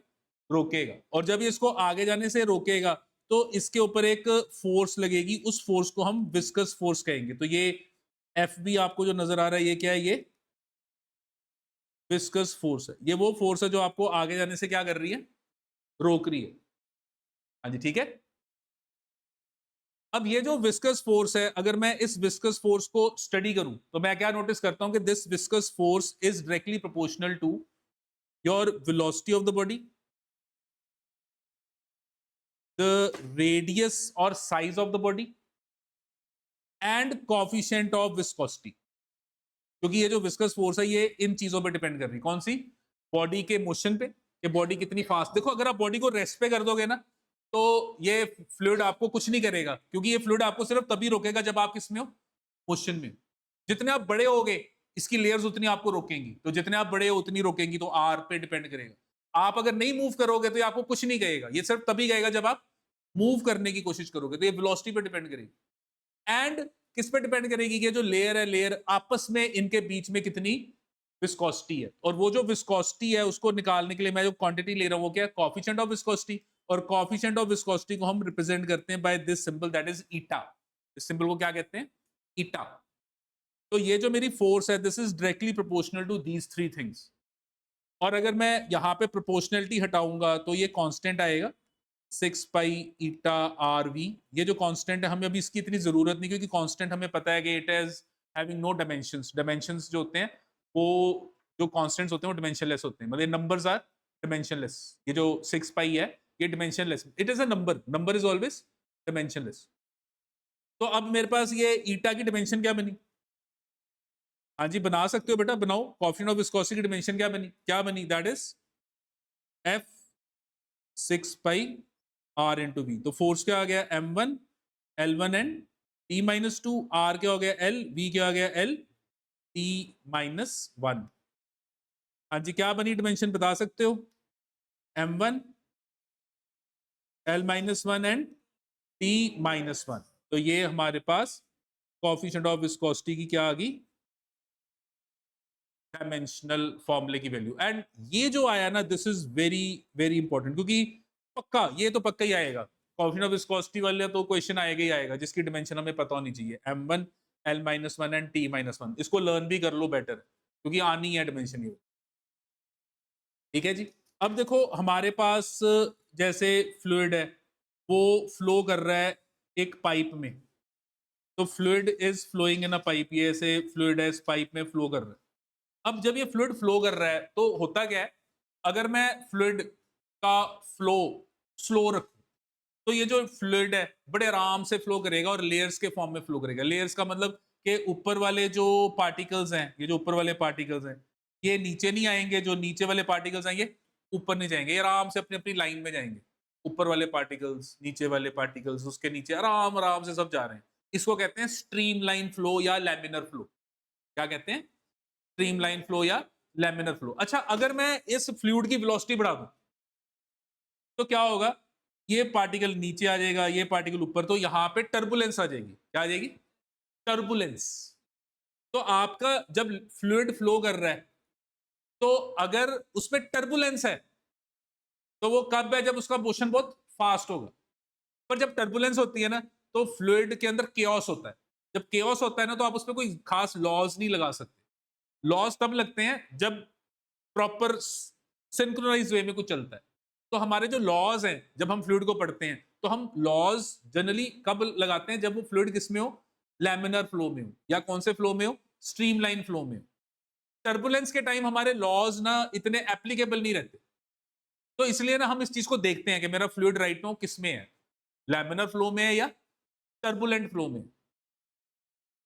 रोकेगा। और जब ये इसको आगे जाने से रोकेगा तो इसके ऊपर एक फोर्स लगेगी, उस फोर्स को हम विस्कस फोर्स कहेंगे। तो ये एफ बी आपको जो नजर आ रहा है ये क्या है, ये विस्कस फोर्स है। ये वो फोर्स है जो आपको आगे जाने से क्या कर रही है, रोक रही है। हाँ जी ठीक है। अब ये जो विस्कस फोर्स है, अगर मैं इस विस्कस फोर्स को स्टडी करूं तो मैं क्या नोटिस करता हूं कि this viscous force is directly proportional to your velocity of the body, the radius or size of the body and coefficient of viscosity। क्योंकि ये जो विस्कस फोर्स है ये इन चीजों पे डिपेंड कर रही है, कौन सी, बॉडी के मोशन पे, कि बॉडी कितनी फास्ट। देखो अगर आप बॉडी को रेस्ट पे कर दोगे ना तो ये फ्लूइड आपको कुछ नहीं करेगा, क्योंकि ये फ्लूइड आपको सिर्फ तभी रोकेगा जब आप किसमें हो, मोशन में। जितने आप बड़े होगे इसकी लेयर्स उतनी आपको रोकेंगी, तो जितने आप बड़े हो उतनी रोकेंगी, तो आर पे डिपेंड करेगा। आप अगर नहीं मूव करोगे तो ये आपको कुछ नहीं कहेगा, ये सिर्फ तभी कहेगा जब आप मूव करने की कोशिश करोगे। तो ये वेलोसिटी पे डिपेंड करेगी। एंड किस पे डिपेंड करेगी कि जो लेयर है, लेयर आपस में इनके बीच में कितनी विस्कोसिटी है। और वो जो विस्कोसिटी है उसको निकालने के लिए मैं जो क्वांटिटी ले रहा हूं वो क्या है, कोएफिशिएंट ऑफ विस्कोसिटी। और कोएफिशिएंट ऑफ विस्कोसिटी को हम रिप्रेजेंट करते हैं by this symbol, that is eta. इस सिंबल को क्या कहते हैं, ईटा। तो ये जो मेरी फोर्स है this is directly proportional to these three things. और अगर मैं यहाँ पे प्रोपोर्शनलिटी हटाऊंगा तो ये कांस्टेंट आएगा 6 पाई ईटा आर वी। ये जो कांस्टेंट है हमें अभी इसकी इतनी जरूरत नहीं, क्योंकि कांस्टेंट हमें पता है कि it is having no dimensions. Dimensions जो होते हैं वो, जो कांस्टेंट्स होते हैं वो डायमेंशनलेस होते हैं, मतलब नंबर्स आर डायमेंशनलेस। ये जो 6 पाई है ये dimensionless, it is a number, number is always dimensionless. तो अब मेरे पास ये ईटा की डायमेंशन क्या बनी, हाँ जी, बना सकते हो बेटा, बनाओ। कोएफिशिएंट ऑफ विस्कोसिटी की डायमेंशन क्या बनी? That is F 6 pi r into v. तो फोर्स क्या आ गया? M1 L1 and T minus two, r क्या हो गया? L, V क्या आ गया? L T minus 1। हाँ जी, क्या बनी डायमेंशन बता सकते हो? M1 L minus 1 and T minus 1। तो ये हमारे पास कोएफिशिएंट ऑफ विस्कोसिटी की क्या आ गई? डायमेंशनल फॉर्मूले की वैल्यू। एंड ये जो आया ना, this is very very important, क्योंकि पक्का ये तो पक्का ही आएगा। कोएफिशिएंट ऑफ विस्कोसिटी वाले तो क्वेश्चन आएगा ही आएगा, जिसकी डायमेंशन हमें पता होनी चाहिए। M1 L minus 1 and T minus 1, इसको लर्न भी कर लो बेटर, क्योंकि आनी है डायमेंशन ये। ठीक है जी। अब देखो हमारे पास जैसे फ्लूइड है, वो फ्लो कर रहा है एक पाइप में। तो fluid is flowing in a pipe, ये ऐसे फ्लूइड है, इस पाइप में फ्लो कर रहा है। अब जब ये फ्लूइड फ्लो कर रहा है तो होता क्या है, अगर मैं फ्लूइड का फ्लो स्लो रखूं, तो ये जो फ्लूइड है बड़े आराम से फ्लो करेगा और लेयर्स के फॉर्म में फ्लो करेगा। लेयर्स का मतलब कि ऊपर वाले जो पार्टिकल्स हैं, ये जो ऊपर वाले पार्टिकल्स हैं, ये नीचे नहीं आएंगे, जो नीचे वाले पार्टिकल्स आएंगे ऊपर नहीं जाएंगे, ये आराम से अपनी अपनी लाइन में जाएंगे। ऊपर वाले पार्टिकल्स, नीचे वाले पार्टिकल्स, उसके नीचे आराम आराम से सब जा रहे हैं। इसको कहते हैं स्ट्रीमलाइन फ्लो या लैमिनर फ्लो। क्या कहते हैं? स्ट्रीमलाइन फ्लो या लैमिनर फ्लो। अच्छा, अगर मैं इस फ्लूइड की वेलोसिटी बढ़ा दूं, तो क्या होगा? ये पार्टिकल नीचे आ जाएगा, ये पार्टिकल ऊपर, तो यहां पे टर्बुलेंस आ जाएगी। क्या आ जाएगी? टर्बुलेंस। तो आपका जब फ्लूइड फ्लो कर रहा है, तो अगर उसमें टर्बुलेंस है, तो वो कब है? जब उसका मोशन बहुत फास्ट होगा। पर जब टर्बुलेंस होती है ना, तो फ्लूइड के अंदर केओस होता है। जब केओस होता है ना, तो आप उसमें कोई खास लॉज नहीं लगा सकते। लॉज तब लगते हैं जब प्रॉपर सिंक्रोनाइज वे में कुछ चलता है। तो हमारे जो लॉज हैं, जब हम फ्लूइड को पढ़ते हैं, तो हम लॉज जनरली कब लगाते हैं? जब वो फ्लूइड किस में हो? लैमिनर फ्लो में हो, या कौन से फ्लो में हो? स्ट्रीमलाइन फ्लो में हो। टर्बुलेंस के टाइम हमारे लॉज ना इतने एप्लीकेबल नहीं रहते, तो इसलिए ना हम इस चीज को देखते हैं कि मेरा फ्लूइड राइट नो किस में है, लैमिनर फ्लो में है या टर्बुलेंट फ्लो में।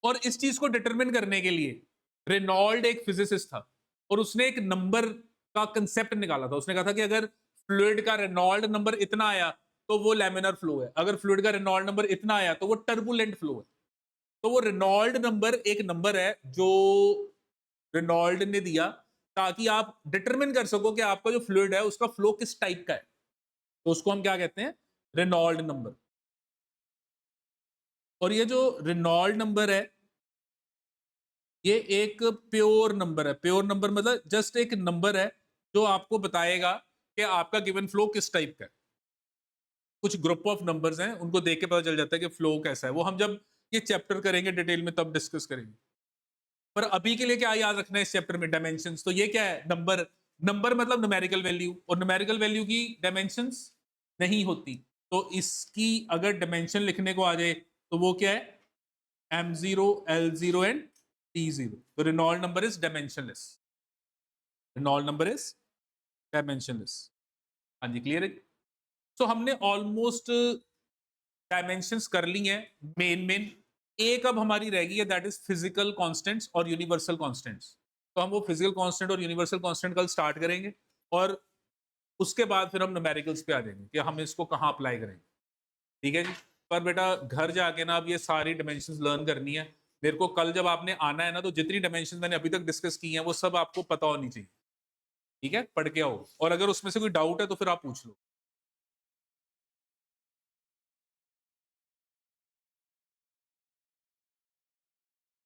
और इस चीज को डिटरमिन करने के लिए रेनॉल्ड एक फिजिसिस्ट था, और उसने एक नंबर का कंसेप्ट निकाला था। उसने कहा था कि अगर फ्लूइड का रेनॉल्ड नंबर इतना आया तो वो लैमिनर फ्लो है, अगर फ्लूइड का रेनॉल्ड नंबर इतना आया तो वो टर्बुलेंट फ्लो है। तो वो रेनॉल्ड नंबर एक नंबर है जो रेनॉल्ड ने दिया, ताकि आप डिटरमिन कर सको कि आपका जो फ्लूइड है उसका फ्लो किस टाइप का है। तो उसको हम क्या कहते हैं? Reynold number. और ये जो रेनॉल्ड नंबर है, ये एक प्योर नंबर है। प्योर नंबर मतलब जस्ट एक नंबर है जो आपको बताएगा कि आपका गिवन फ्लो किस टाइप का है। कुछ ग्रुप ऑफ नंबर्स हैं, उनको देख के पता चल जाता है कि फ्लो कैसा है। वो हम जब ये चैप्टर करेंगे डिटेल में तब डिस्कस करेंगे। पर अभी के लिए क्या याद रखना है इस चैप्टर में? डायमेंशंस। तो ये क्या है? नंबर। नंबर मतलब न्यूमेरिकल वैल्यू, और न्यूमेरिकल वैल्यू की डायमेंशंस नहीं होती। तो इसकी अगर डायमेंशन लिखने को आ जाए तो वो क्या है? M0 L0 and T0। तो Reynold number is dimensionless. Reynold number is dimensionless. हाँ जी, क्लियर है। सो हमने ऑलमोस्ट डायमेंशंस कर ली हैं, मेन मेन। एक अब हमारी रह गई है, दैट इज फिजिकल कांस्टेंट्स और यूनिवर्सल कांस्टेंट्स। तो हम वो फिजिकल कांस्टेंट और यूनिवर्सल कांस्टेंट कल स्टार्ट करेंगे, और उसके बाद फिर हम न्यूमेरिकल्स पे आ जाएंगे कि हम इसको कहाँ अप्लाई करेंगे। ठीक है जी। पर बेटा घर जाके ना अब ये सारी डायमेंशंस लर्न करनी है। मेरे को कल जब आपने आना है ना, तो जितनी डायमेंशंस मैंने अभी तक डिस्कस की हैं वो सब आपको पता होनी चाहिए। ठीक है, पढ़ के आओ, और अगर उसमें से कोई डाउट है तो फिर आप पूछ लो।